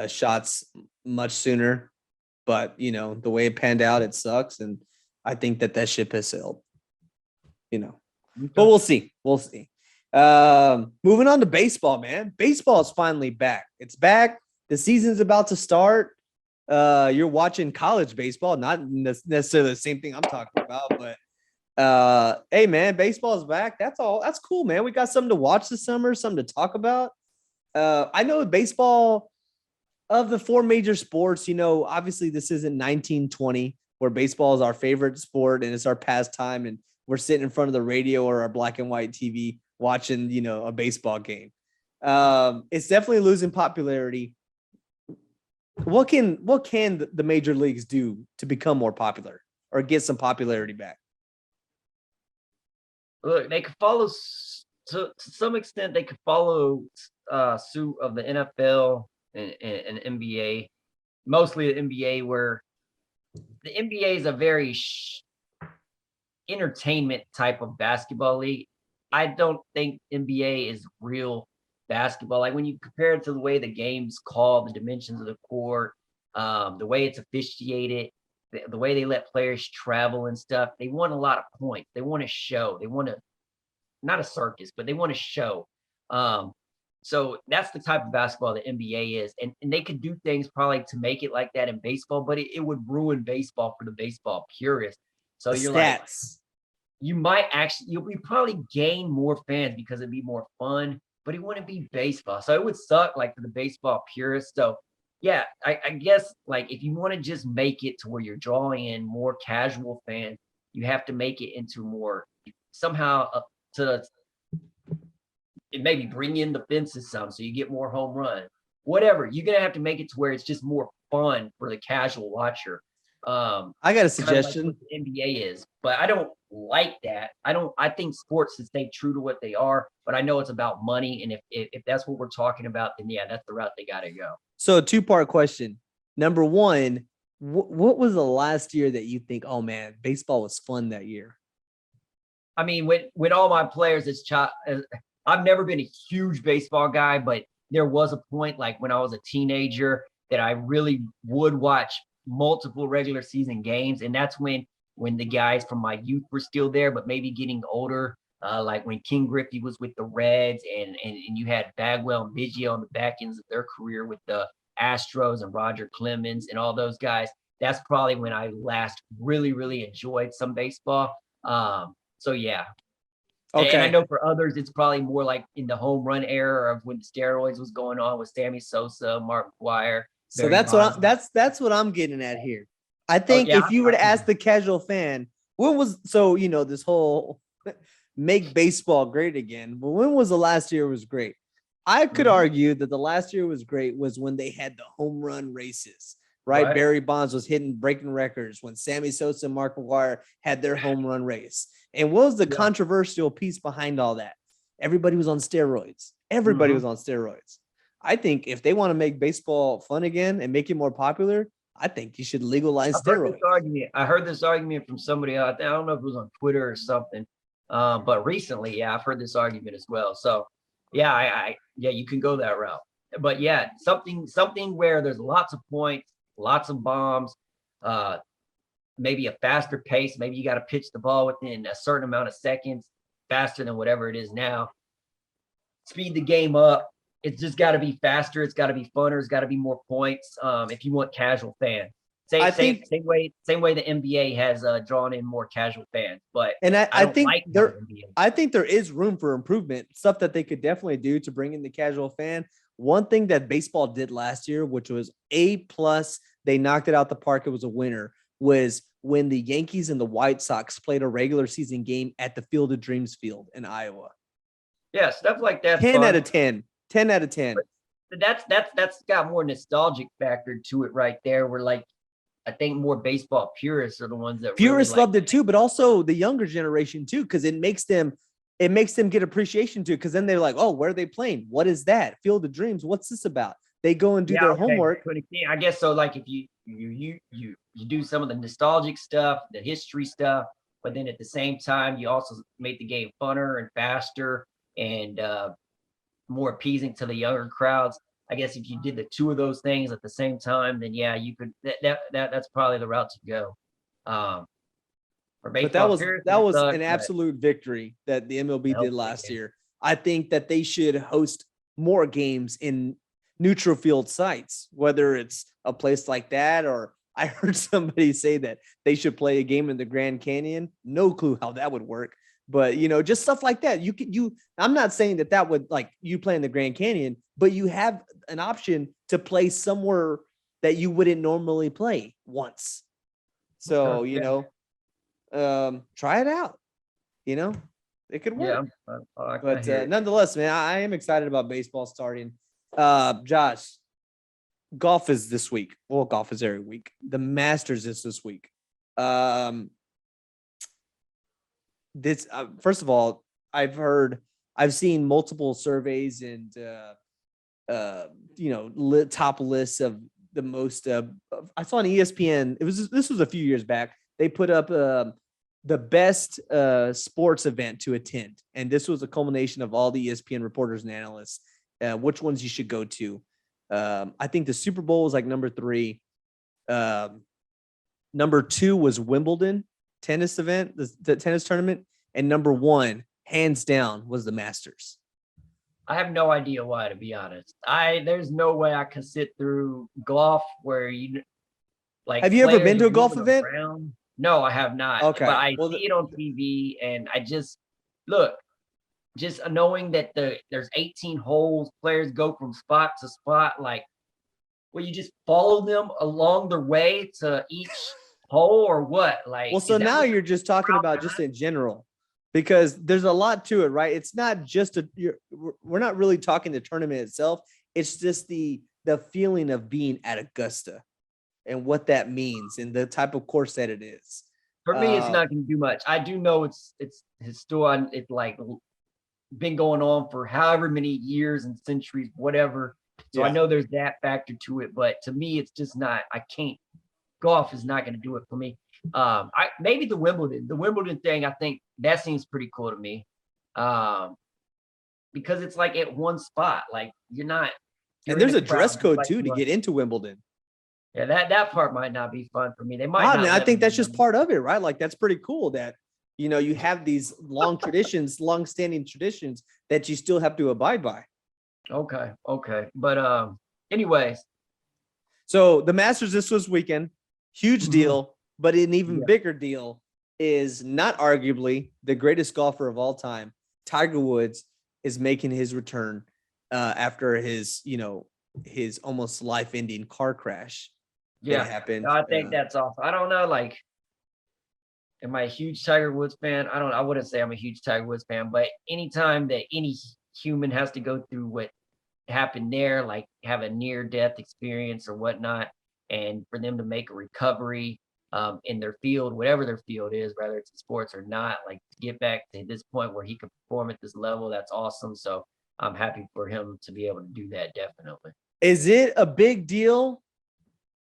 shots much sooner, but the way it panned out, it sucks. And I think that ship has sailed, but we'll see. Moving on to baseball, man. Baseball is finally back. It's back. The season's about to start. You're watching college baseball, not necessarily the same thing I'm talking about, but hey man, baseball is back. That's all. That's cool, man. We got something to watch this summer, something to talk about. I know baseball of the four major sports, obviously this isn't 1920 where baseball is our favorite sport and it's our pastime and we're sitting in front of the radio or our black and white TV watching, a baseball game. It's definitely losing popularity. What can the major leagues do to become more popular or get some popularity back? Look, they could follow to some extent. They could follow suit of the NFL and NBA, mostly the NBA, where the NBA is a very entertainment type of basketball league. I don't think NBA is real basketball. Like when you compare it to the way the game's called, the dimensions of the court, the way it's officiated, the way they let players travel and stuff, they want a lot of points. They want to show. They want to, not a circus, but they want to show. So that's the type of basketball the NBA is. And they could do things probably to make it like that in baseball, but it would ruin baseball for the baseball purists. So you're like, you'll probably gain more fans because it'd be more fun, but it wouldn't be baseball. So it would suck like for the baseball purists. So yeah, I guess like if you want to just make it to where you're drawing in more casual fans, you have to make it into more somehow to maybe bring in the fences some so you get more home runs. Whatever, you're gonna have to make it to where it's just more fun for the casual watcher. I got a suggestion. Like the NBA is, but I don't like that. I think sports should stay true to what they are, but I know it's about money. And if that's what we're talking about, then yeah, that's the route they got to go. So a 2-part question. Number one, what was the last year that you think, oh man, baseball was fun that year? I mean, when all my players, I've never been a huge baseball guy, but there was a point like when I was a teenager that I really would watch multiple regular season games. And that's when the guys from my youth were still there, but maybe getting older, like when King Griffey was with the Reds and you had Bagwell and Biggio on the back ends of their career with the Astros and Roger Clemens and all those guys. that's probably when I last really enjoyed some baseball. So yeah. And I know for others, it's probably more like in the home run era of when the steroids was going on with Sammy Sosa, Mark McGwire. So that's what I'm getting at here. I think yeah, if you were to ask the casual fan, when was this whole make baseball great again? But when was the last year was great? I could argue that the last year was great was when they had the home run races, right? Barry Bonds was breaking records when Sammy Sosa and Mark McGwire had their home run race. And what was the controversial piece behind all that? Everybody was on steroids. Everybody was on steroids. I think if they want to make baseball fun again and make it more popular, I think you should legalize steroids. I heard this argument from somebody out there. I don't know if it was on Twitter or something, but recently, I've heard this argument as well. So, you can go that route. But yeah, something where there's lots of points, lots of bombs, maybe a faster pace. Maybe you got to pitch the ball within a certain amount of seconds, faster than whatever it is now. Speed the game up. It's just got to be faster. It's got to be funner. It's got to be more points. If you want casual fans, same way the NBA has drawn in more casual fans. But I think there is room for improvement. Stuff that they could definitely do to bring in the casual fan. One thing that baseball did last year, which was A+, they knocked it out the park. It was a winner. Was when the Yankees and the White Sox played a regular season game at the Field of Dreams field in Iowa. Yeah, stuff like that. 10 out of 10. 10 out of 10. But that's got more nostalgic factor to it right there. Where like I think more baseball purists are the ones that purists loved it too, but also the younger generation too, because it makes them get appreciation too. Because then they're like, oh, where are they playing? What is that? Field of Dreams? What's this about? They go and do their homework. I guess so. Like if you do some of the nostalgic stuff, the history stuff, but then at the same time you also make the game funner and faster and more appeasing to the younger crowds. I guess if you did the two of those things at the same time, then yeah, you could. That's probably the route to go. But that was an absolute victory that the MLB did last year. I think that they should host more games in neutral field sites, whether it's a place like that or I heard somebody say that they should play a game in the Grand Canyon. No clue how that would work. But, just stuff like that. I'm not saying that would like you play in the Grand Canyon, but you have an option to play somewhere that you wouldn't normally play once. So, try it out. It could work. Yeah, but nonetheless, man, I am excited about baseball starting. Josh, golf is this week. Well, golf is every week. The Masters is this week. This first of all, I've seen multiple surveys and top lists of the most. I saw on ESPN. This was a few years back. They put up the best sports event to attend, and this was a culmination of all the ESPN reporters and analysts. Which ones you should go to? I think the Super Bowl was like number 3. Number 2 was Wimbledon tennis event, the tennis tournament, and number 1, hands down, was the Masters. I have no idea why, to be honest. There's no way I can sit through golf where you like. Have you ever been to a golf event? No, I have not. Okay, but I see it on TV, and I just look. Just knowing that there's 18 holes, players go from spot to spot, like, will you just follow them along the way to each hole or what? Like, well, so now you're just talking about just in general, because there's a lot to it, right? It's not just we're not really talking the tournament itself. It's just the feeling of being at Augusta and what that means and the type of course that it is. For me, it's not going to do much. I do know it's historic. It's like been going on for however many years and centuries, whatever. So I know there's that factor to it, but to me, it's just not. I can't. Golf is not going to do it for me. Maybe the Wimbledon thing. I think that seems pretty cool to me, because it's like at one spot. Like you're not. And there's a dress code too to get into Wimbledon. Yeah, that part might not be fun for me. They might. I think that's just part of it, right? Like that's pretty cool that. You have these long-standing traditions that you still have to abide by. Okay. But anyways. So the Masters this was weekend. Huge Mhm. deal, but an even Yeah. bigger deal is not arguably the greatest golfer of all time. Tiger Woods is making his return after his almost life-ending car crash that Yeah. happened. I think that's awesome. I don't know, like, am I a huge Tiger Woods fan? I wouldn't say I'm a huge Tiger Woods fan, but anytime that any human has to go through what happened there, like have a near death experience or whatnot, and for them to make a recovery in their field, whatever their field is, whether it's in sports or not, like to get back to this point where he can perform at this level, that's awesome. So I'm happy for him to be able to do that, definitely. Is it a big deal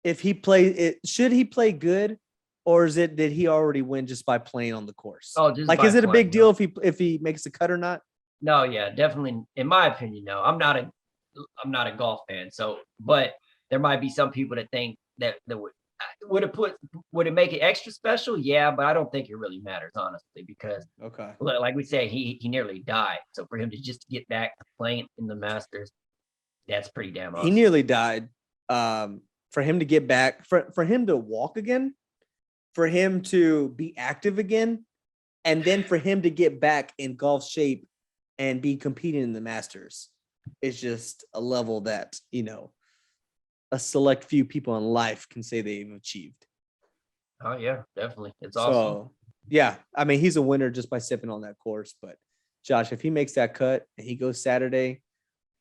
if he play it? Should he play good, or is it did he already win just by playing on the course? Oh, just Like, by is it a playing. big deal if he makes the cut or not? No, yeah, definitely. In my opinion, no. I'm not a golf fan. So, but there might be some people that think that would it make it extra special? Yeah, but I don't think it really matters, honestly, because Okay. like we said, he nearly died. So for him to just get back to playing in the Masters, that's pretty damn He awesome. nearly died. For him to get back, for him to walk again, for him to be active again, and then for him to get back in golf shape and be competing in the Masters is just a level that, a select few people in life can say they've achieved. Oh yeah, definitely. It's awesome. So, yeah, I mean, he's a winner just by sipping on that course. But Josh, if he makes that cut and he goes Saturday,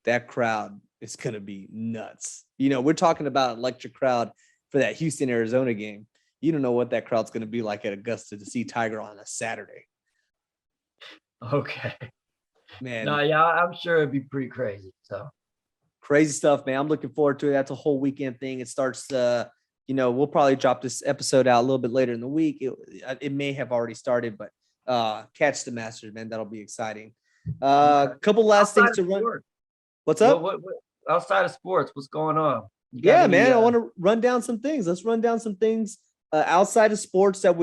that crowd is going to be nuts. We're talking about an electric crowd for that Houston, Arizona game. You don't know what that crowd's going to be like at Augusta to see Tiger on a Saturday. Okay. No, Man, yeah, I'm sure it'd be pretty crazy. So crazy stuff, man. I'm looking forward to it. That's a whole weekend thing. It starts, we'll probably drop this episode out a little bit later in the week. It may have already started, but catch the Masters, man. That'll be exciting. okay. Couple last Outside things of to run. sports, What's what, up? what outside of sports, what's going on? You got Yeah, any man. I want to run down some things. Let's run down some things outside of sports that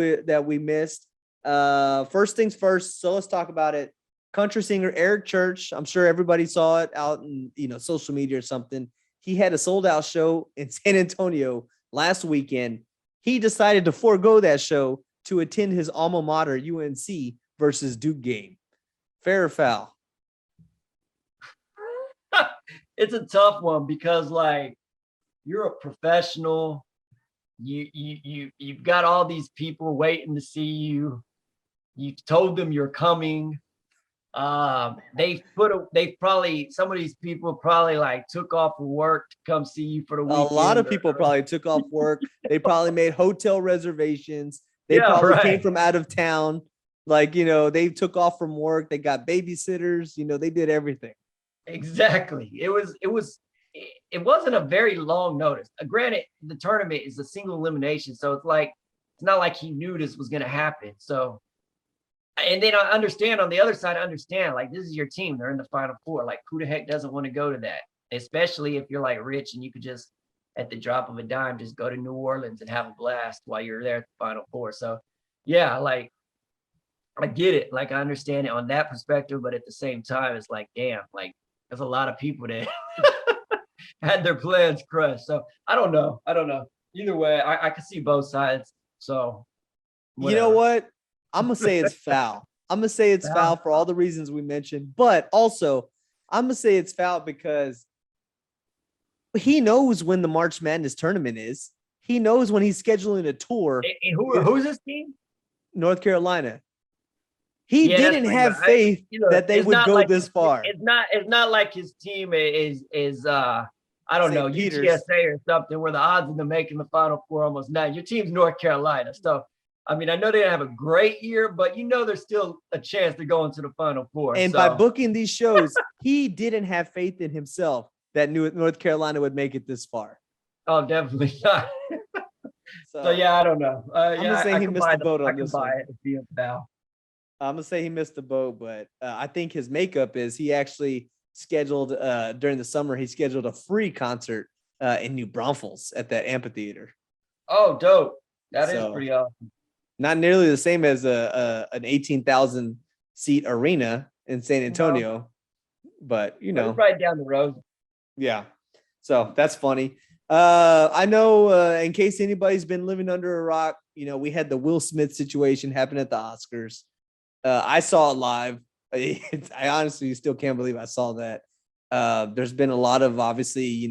we missed. First things first. So let's talk about it. Country singer Eric Church. I'm sure everybody saw it out in social media or something. He had a sold out show in San Antonio last weekend. He decided to forego that show to attend his alma mater UNC versus Duke game. Fair or foul? It's a tough one because like you're a professional. You've got all these people waiting to see you. You told them you're coming. They probably some of these people probably like took off of work to come see you for the A lot weekend. of people probably took off work. They probably made hotel reservations. They Yeah, probably came right. from out of town. Like, they took off from work. They got babysitters. They did everything. Exactly. It wasn't a very long notice. Granted, the tournament is a single elimination, so it's not like he knew this was going to happen. So, and then I understand on the other side, I understand like this is your team. They're in the Final Four. Like, who the heck doesn't want to go to that? Especially if you're like rich and you could just at the drop of a dime just go to New Orleans and have a blast while you're there at the Final Four. So, yeah, like I get it. Like I understand it on that perspective, but at the same time, it's like, damn, like there's a lot of people that had their plans crushed. So I don't know. Either way, I can see both sides. So You know whatever. what? I'm going to say it's foul. I'm going to say it's foul for all the reasons we mentioned. But also, I'm going to say it's foul because he knows when the March Madness tournament is. He knows when he's scheduling a tour. And who's this team? North Carolina. He Yeah, that's didn't pretty have bad. faith that they It's would not go like this far. it's not like his team is I don't know, St. Peter's. UTSA or something where the odds of them making the Final Four almost none. Your team's North Carolina. So I mean, I know they didn't have a great year, but there's still a chance to go into the Final Four. And by booking these shows, he didn't have faith in himself that North Carolina would make it this far. Oh, definitely not. So yeah, I don't know. I'm gonna say he missed the boat on this one. I'm gonna say he missed the boat, but I think his makeup is he actually scheduled during the summer. He scheduled a free concert in New Braunfels at that amphitheater. Oh, dope! That is pretty awesome. Not nearly the same as an 18,000 seat arena in San Antonio, but it's right down the road. Yeah. So that's funny. I know in case anybody's been living under a rock, we had the Will Smith situation happen at the Oscars. I saw it live. I honestly still can't believe I saw that. There's been a lot of obviously,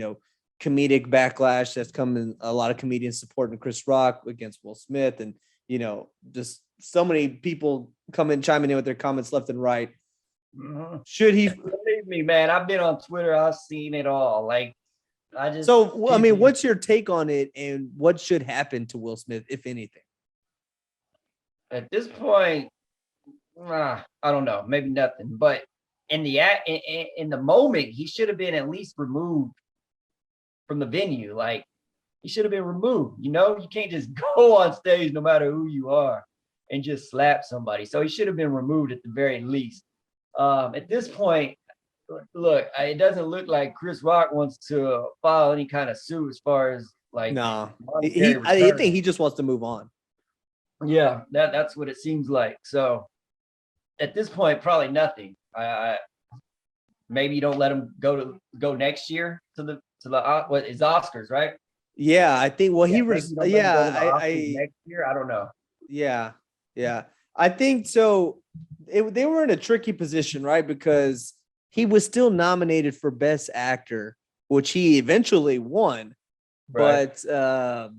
comedic backlash that's coming. A lot of comedians supporting Chris Rock against Will Smith, and just so many people chiming in with their comments left and right. Should he? Believe me, man. I've been on Twitter. I've seen it all. Like, what's your take on it, and what should happen to Will Smith, if anything? At this point, I don't know. Maybe nothing. But in the moment, he should have been at least removed from the venue. Like, he should have been removed. You can't just go on stage no matter who you are and just slap somebody. So he should have been removed at the very least. At this point, look, it doesn't look like Chris Rock wants to file any kind of suit as far as like. No, I think he just wants to move on. Yeah, that's what it seems like. So at this point, probably nothing. Maybe you don't let him go next year to the what is Oscars, right? Yeah, I think. Well, he was. Yeah, next year. I don't know. Yeah. I think so. They were in a tricky position, right? Because he was still nominated for Best Actor, which he eventually won. Right. But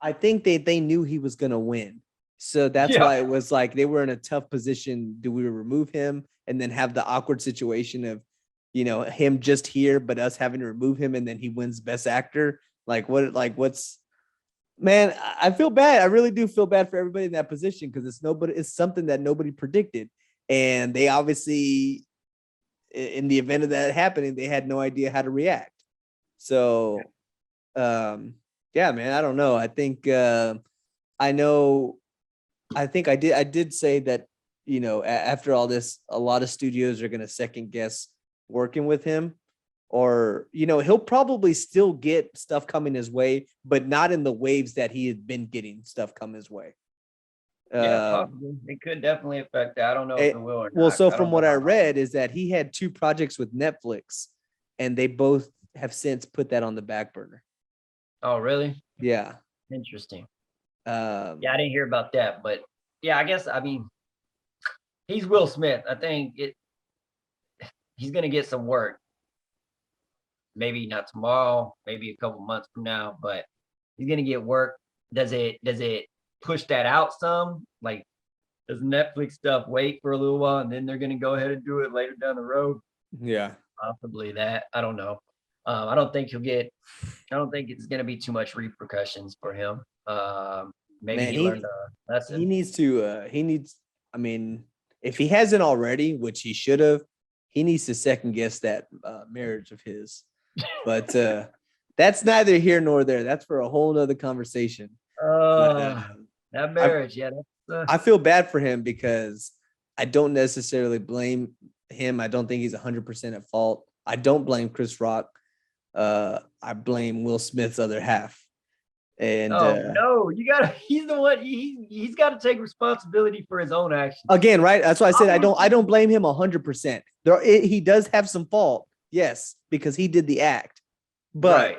I think they knew he was going to win. So that's why it was like they were in a tough position. Do we remove him and then have the awkward situation of, him just here, but us having to remove him and then he wins Best Actor? Man, I feel bad. I really do feel bad for everybody in that position because it's something that nobody predicted. And they obviously, in the event of that happening, they had no idea how to react. So, yeah, man, I don't know. I think, I did say that, after all this, a lot of studios are going to second guess working with him. Or, he'll probably still get stuff coming his way, but not in the waves that he had been getting stuff come his way. Yeah, possibly. It could definitely affect that. I don't know if it will or not. Well, so from what I read is that he had 2 projects with Netflix, and they both have since put that on the back burner. Oh, really? Yeah. Interesting. Yeah, I didn't hear about that, but yeah, I guess, he's Will Smith. I think he's going to get some work. Maybe not tomorrow, maybe a couple months from now, but he's gonna get work. Does it push that out some? Like, does Netflix stuff wait for a little while and then they're gonna go ahead and do it later down the road? Yeah, possibly that. I don't know. I don't think it's gonna be too much repercussions for him. Maybe he learned a lesson. He needs. I mean, if he hasn't already, which he should have, he needs to second guess that marriage of his. But that's neither here nor there. That's for a whole nother conversation. That marriage, I feel bad for him because I don't necessarily blame him. I don't think he's 100% at fault. I don't blame Chris Rock. I blame Will Smith's other half. And no, he's the one. He's got to take responsibility for his own actions. Again, right? That's why I said I don't blame him 100%. He does have some fault. Yes, because he did the act. But right.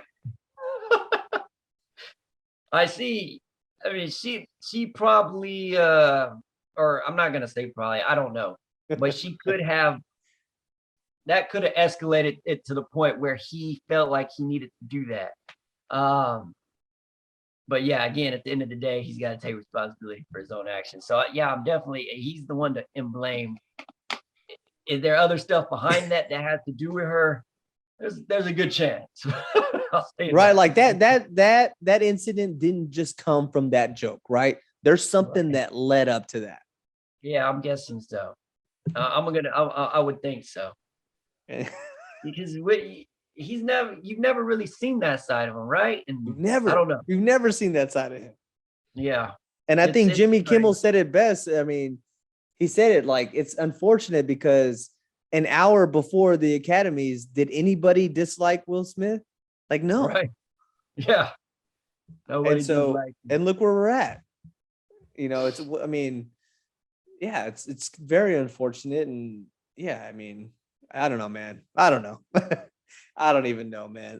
I see. I mean, she probably or I'm not gonna say probably, I don't know. But she could have escalated it to the point where he felt like he needed to do that. But yeah, again, at the end of the day, he's got to take responsibility for his own actions. So yeah, he's the one to blame. Is there other stuff behind that has to do with her? There's a good chance. Right, like that incident didn't just come from that joke, right? There's something that led up to that. Yeah, I'm guessing so. I would think so. Because you've never really seen that side of him, right? And I don't know. You've never seen that side of him. Yeah. And I think Jimmy Kimmel said it best. I mean, he said it like, it's unfortunate because an hour before the Academies, did anybody dislike Will Smith? Like, no. Right. Yeah. Nobody and look where we're at. It's very unfortunate. And yeah, I mean, I don't know, man. I don't know. I don't even know, man.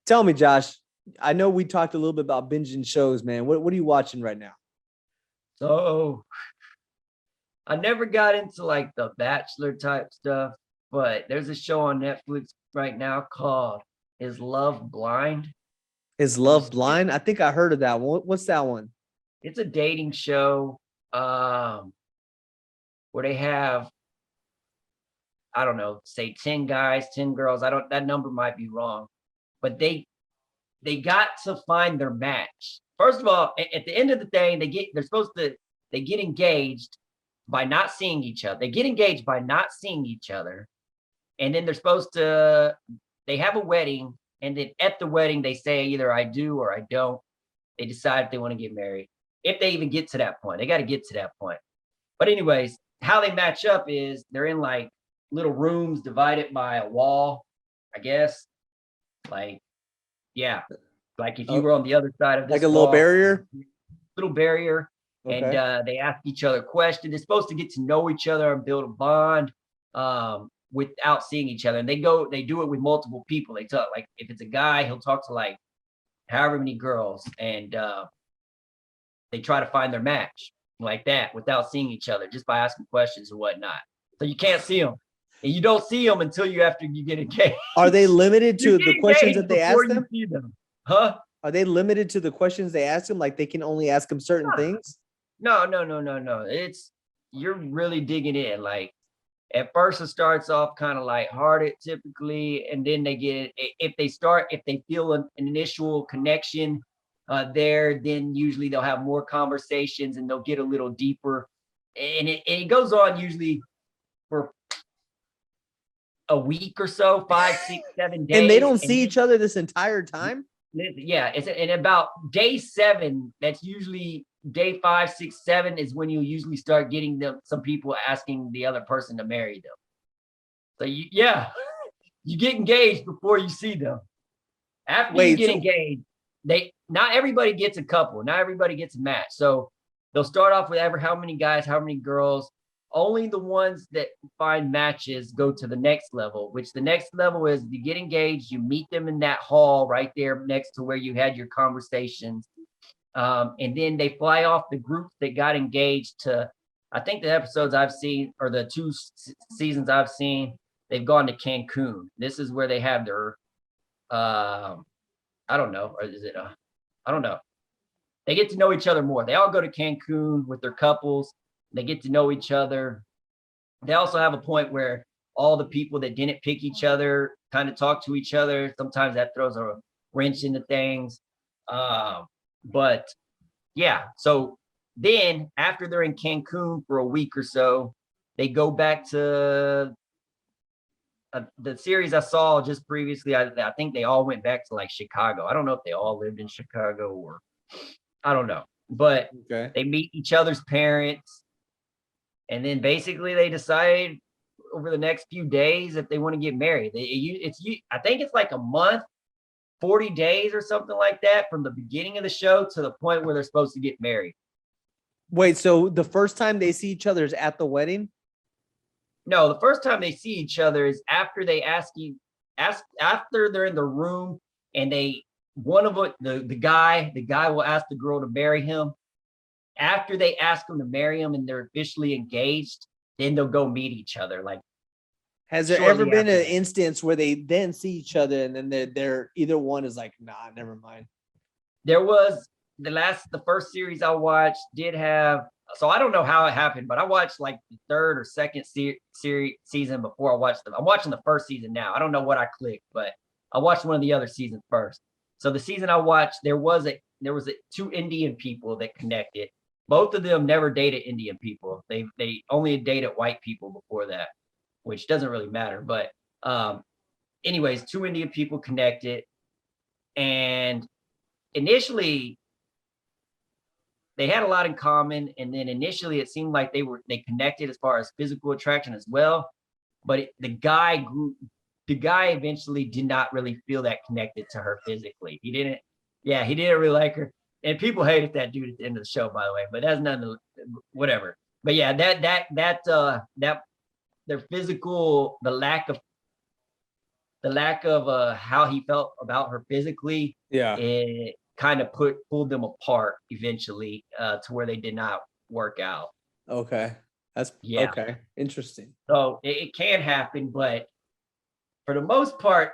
Tell me, Josh. I know we talked a little bit about binging shows, man. What are you watching right now? So I never got into like the Bachelor type stuff, but there's a show on Netflix right now called Is Love Blind? Is And Love Blind? I think I heard of that one. What's that one? it's a dating show where they have, I don't know, say 10 guys, 10 girls. That number might be wrong, but they got to find their match. First of all, at the end of the day, they get engaged by not seeing each other. They get engaged by not seeing each other. And then they have a wedding. And then at the wedding, they say either I do or I don't. They decide if they want to get married. If they even get to that point, they got to get to that point. But anyways, how they match up is they're in like little rooms divided by a wall, I guess. Like, yeah. Like if you were on the other side of this like a little barrier. Little barrier. Okay. And they ask each other questions. They're supposed to get to know each other and build a bond without seeing each other. And they do it with multiple people. They talk, like if it's a guy, he'll talk to like however many girls, and they try to find their match like that without seeing each other, just by asking questions and whatnot. So you can't see them, and you don't see them until after you get engaged. Are they limited to the questions that they ask them? Huh? Are they limited to the questions they ask them? Like they can only ask them certain things? No. It's, you're really digging in. Like at first it starts off kind of lighthearted typically, and then if they feel an initial connection there, then usually they'll have more conversations and they'll get a little deeper, and it goes on usually for a week or so, 5, 6, 7 days. And they don't see each other this entire time? Yeah, it's and about day 7, that's usually day 5, 6, 7 is when you usually start getting some people asking the other person to marry them. So you get engaged before you see them. After you get engaged, not everybody gets a couple, not everybody gets a match. So they'll start off with how many guys, how many girls. Only the ones that find matches go to the next level, which the next level is you get engaged, you meet them in that hall right there next to where you had your conversations. And then they fly off the group that got engaged to, I think the episodes I've seen, or the 2 seasons I've seen, they've gone to Cancun. This is where they have their, I don't know, or is it, I don't know. They get to know each other more. They all go to Cancun with their couples. They get to know each other. They also have a point where all the people that didn't pick each other kind of talk to each other. Sometimes that throws a wrench into things. But yeah, so then after they're in Cancun for a week or so, they go back to the series I saw just previously. I think they all went back to like Chicago. I don't know if they all lived in Chicago or I don't know, but they meet each other's parents. And then basically they decide over the next few days if they want to get married. I think it's like a month, 40 days or something like that from the beginning of the show to the point where they're supposed to get married. Wait, so the first time they see each other is at the wedding? No, the first time they see each other is after they after they're in the room, and the guy will ask the girl to marry him. After they ask them to marry him and they're officially engaged, then they'll go meet each other. Like, has there ever been an instance where they then see each other and then they're either one is like, nah, never mind? There was the first series I watched did have, so I don't know how it happened, but I watched like the 3rd or 2nd season before I watched them. I'm watching the 1st season now. I don't know what I clicked, but I watched one of the other seasons first. So the season I watched, there was 2 Indian people that connected. Both of them never dated Indian people. They only dated white people before that, which doesn't really matter. But anyways, 2 Indian people connected. And initially, they had a lot in common. And then initially, it seemed like they connected as far as physical attraction as well. But the guy eventually did not really feel that connected to her physically. He didn't really like her. And people hated that dude at the end of the show, by the way, but that's nothing, whatever. But yeah, that their physical, the lack of the lack of how he felt about her physically, Yeah. it kind of pulled them apart eventually, to where they did not work out. Okay. That's Yeah. okay. Interesting. So it can happen, but for the most part,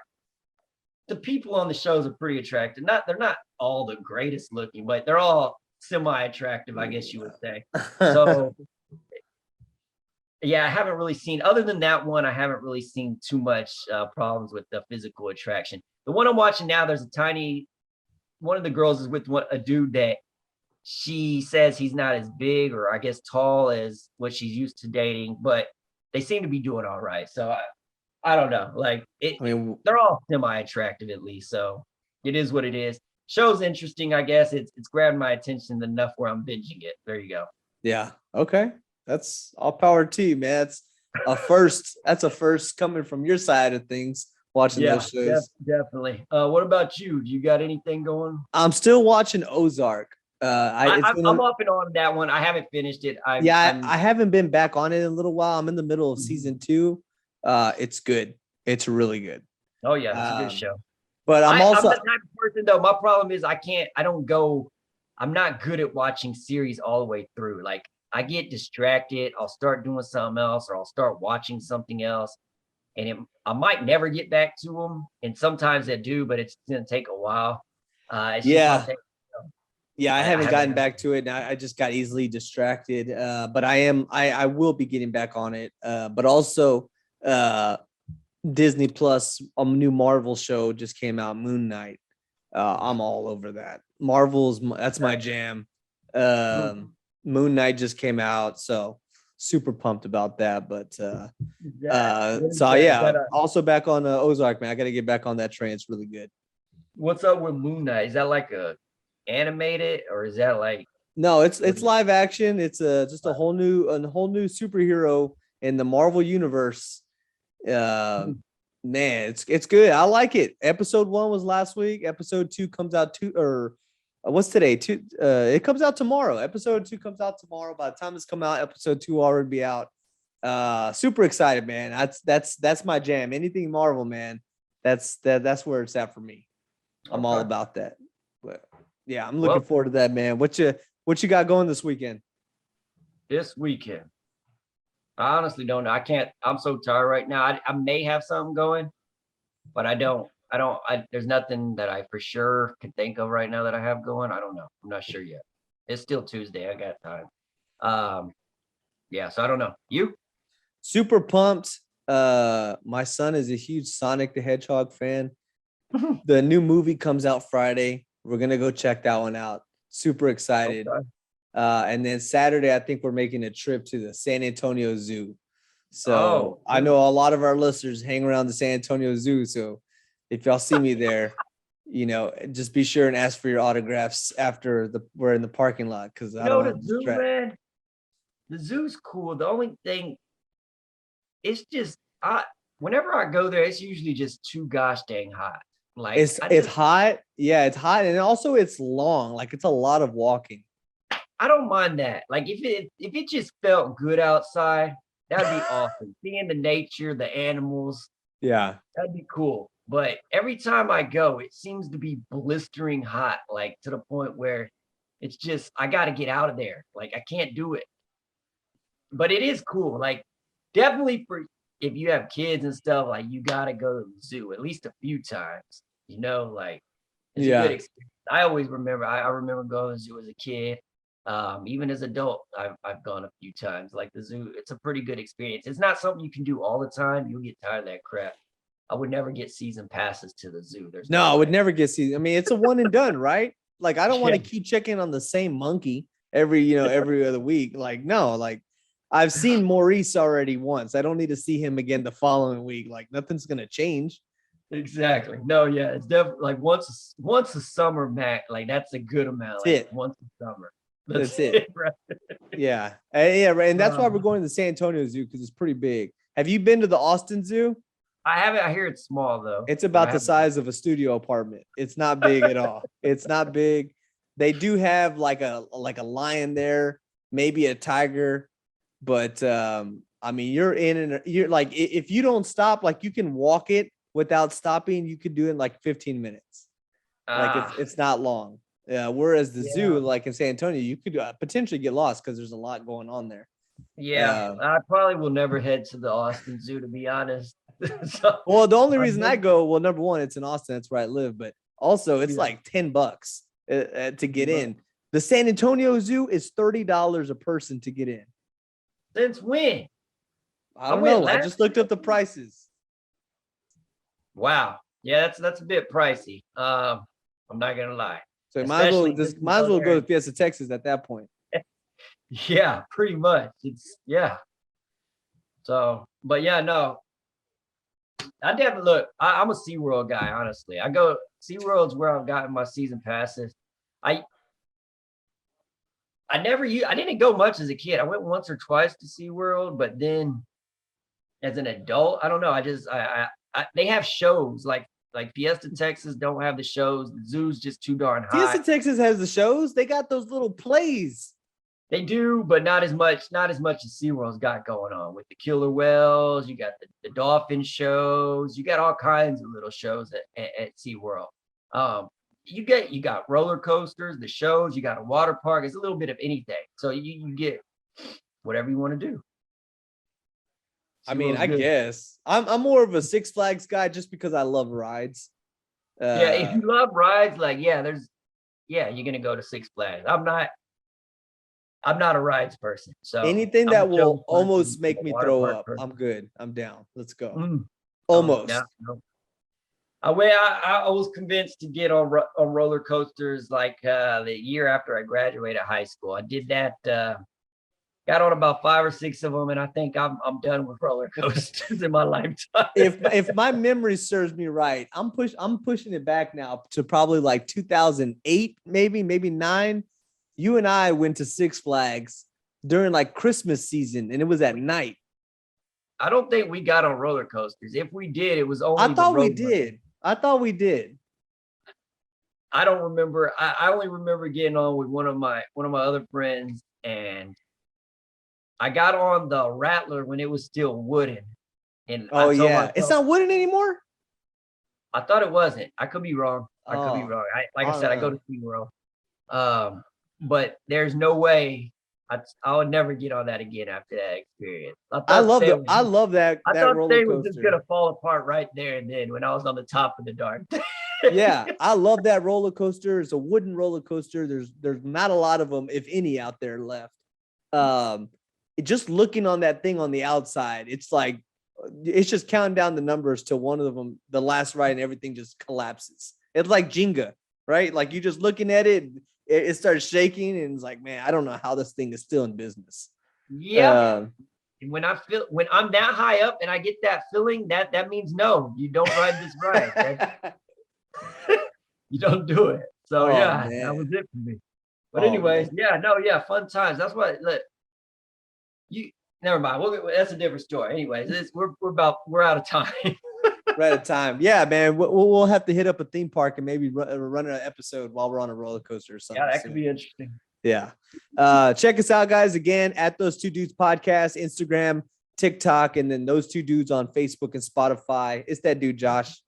the people on the shows are pretty attractive. They're not all the greatest looking, but they're all semi-attractive, I guess you would say. So yeah, I haven't really seen, other than that one, I haven't really seen too much problems with the physical attraction. The one I'm watching now, there's one of the girls is with a dude that she says he's not as big or I guess tall as what she's used to dating, but they seem to be doing all right. So I don't know. Like I mean, they're all semi-attractive at least. So it is what it is. Show's interesting, I guess. It's grabbed my attention enough where I'm binging it. There you go. yeah. Okay. That's all power to you, man. That's a first. That's a first coming from your side of things. Watching Yeah, those shows. definitely. What about you? Do you got anything going? I'm still watching Ozark. I'm up and on that one. I haven't finished it. I haven't been back on it in a little while. I'm in the middle of Mhm. season 2. It's good. It's really good. Oh yeah, it's a good show. But I'm I'm also the type of person though. My problem is I'm not good at watching series all the way through. Like I get distracted. I'll start doing something else, or I'll start watching something else, and I might never get back to them. And sometimes I do, but it's gonna take a while. It's just my yeah. thing. Yeah, I I haven't haven't gotten back to it. And I just got easily distracted. But I will be getting back on it. But also Disney Plus, a new Marvel show just came out, Moon Knight. I'm all over that. That's my jam. Moon Knight just came out, so super pumped about that. But also back on Ozark, man. I got to get back on that train. It's really good. What's up with Moon Knight? Is that like a animated, or is that like No, it's live action. It's just a whole new superhero in the Marvel universe. Man, it's good. I like it. Episode 1 was last week. Episode 2 comes out what's today? It comes out tomorrow. Episode 2 comes out tomorrow. By the time it's come out, episode 2 will already be out. Super excited, man. That's my jam. Anything Marvel, man. That's where it's at for me. I'm all about that. But yeah, I'm looking forward to that, man. What you got going this weekend? This weekend? I honestly don't know. I'm so tired right now. I may have something going, but I don't. There's nothing that I for sure can think of right now that I have going. I don't know. I'm not sure yet. It's still Tuesday. I got time. Yeah. So I don't know. You? Super pumped. My son is a huge Sonic the Hedgehog fan. The new movie comes out Friday. We're gonna go check that one out. Super excited. Okay. And then Saturday, I think we're making a trip to the San Antonio Zoo. So I know a lot of our listeners hang around the San Antonio Zoo. So if y'all see me there, just be sure and ask for your autographs after we're in the parking lot, because I don't the zoo, man. The zoo's cool. The only thing, it's just whenever I go there, it's usually just too gosh dang hot. Like it's hot. Yeah, it's hot, and also it's long. Like it's a lot of walking. I don't mind that. Like if it just felt good outside, that'd be awesome. Seeing the nature, the animals. Yeah, that'd be cool. But every time I go, it seems to be blistering hot, like to the point where it's just I got to get out of there. Like I can't do it. But it is cool. Like definitely for if you have kids and stuff, like you got to go to the zoo at least a few times. Like it's a good experience. I always remember. I remember going to the zoo as a kid. Even as an adult, I've gone a few times. Like the zoo, it's a pretty good experience. It's not something you can do all the time. You'll get tired of that crap. I would never get season passes to the zoo. I would never get season. I mean, it's a one and done, right? Like I don't want to keep checking on the same monkey every other week. Like no, like I've seen Maurice already once. I don't need to see him again the following week. Like nothing's gonna change. Exactly. No, yeah, it's definitely like once a summer, Mac. Like that's a good amount. Like, once a summer. That's it. Right? Yeah. Right. And that's why we're going to the San Antonio Zoo, because it's pretty big. Have you been to the Austin Zoo? I haven't. I hear it's small though. It's about the size of a studio apartment. It's not big at all. It's not big. They do have like a lion there, maybe a tiger, but I mean, you're like, if you don't stop, like you can walk it without stopping, you could do it in like 15 minutes. Like it's not long. Yeah. Whereas the zoo, like in San Antonio, you could potentially get lost because there's a lot going on there. Yeah, I probably will never head to the Austin Zoo, to be honest. So, well, the only reason I go, well, number one, it's in Austin. That's where I live. But also, it's like $10 to get in. The San Antonio Zoo is $30 a person to get in. Since when? I don't know. I just looked up the prices. Wow. Yeah, that's a bit pricey. I'm not gonna lie. So might as well go to Fiesta, Texas at that point. Yeah, pretty much. So, but yeah, no. I definitely look. I'm a SeaWorld guy, honestly. I go SeaWorld's where I've gotten my season passes. I didn't go much as a kid. I went once or twice to SeaWorld, but then as an adult, I don't know. They have shows like Fiesta Texas don't have the shows. The zoo's just too darn high. Fiesta Texas has the shows. They got those little plays. They do, but not as much as SeaWorld's got going on with the killer whales. You got the dolphin shows. You got all kinds of little shows at SeaWorld. You got roller coasters, the shows, you got a water park. It's a little bit of anything. So you get whatever you want to do. I mean, I guess I'm more of a Six Flags guy just because I love rides. Yeah, if you love rides, like you're gonna go to Six Flags. I'm not a rides person. So anything that will almost make me throw up, I'm good. I'm down. Let's go. Almost. No. I was convinced to get on roller coasters like the year after I graduated high school. I did that. Got on about 5 or 6 of them, and I think I'm done with roller coasters in my lifetime. If my memory serves me right, I'm pushing it back now to probably like 2008, maybe 9. You and I went to Six Flags during like Christmas season, and it was at night. I don't think we got on roller coasters. If we did, it was only. I thought we did. I don't remember. I only remember getting on with one of my other friends, and I got on the Rattler when it was still wooden. And it's not wooden anymore. I thought it wasn't. I could be wrong. I I said, I go to SeaWorld. But there's no way I would never get on that again after that experience. I love that. I thought that roller thing coaster was just gonna fall apart right there and then when I was on the top of the dark. Yeah, I love that roller coaster. It's a wooden roller coaster. There's not a lot of them, if any, out there left. Just looking on that thing on the outside, it's like it's just counting down the numbers to one of them, the last ride, and everything just collapses. It's like Jenga, right? Like you just looking at it. It starts shaking, and it's like, man, I don't know how this thing is still in business. Yeah. When I'm that high up and I get that feeling, that means no, you don't ride this ride. You don't do it. So man. That was it for me. But anyways, fun times. That's what. Look, never mind. That's a different story. Anyways, we're out of time. Right at time. Yeah, man. We'll have to hit up a theme park and maybe run an episode while we're on a roller coaster or something. Yeah, that could be interesting. Yeah. Check us out, guys. Again, at Those Two Dudes Podcast, Instagram, TikTok, and then Those Two Dudes on Facebook and Spotify. It's that dude, Josh.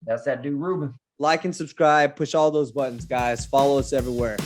That's that dude, Ruben. Like and subscribe. Push all those buttons, guys. Follow us everywhere.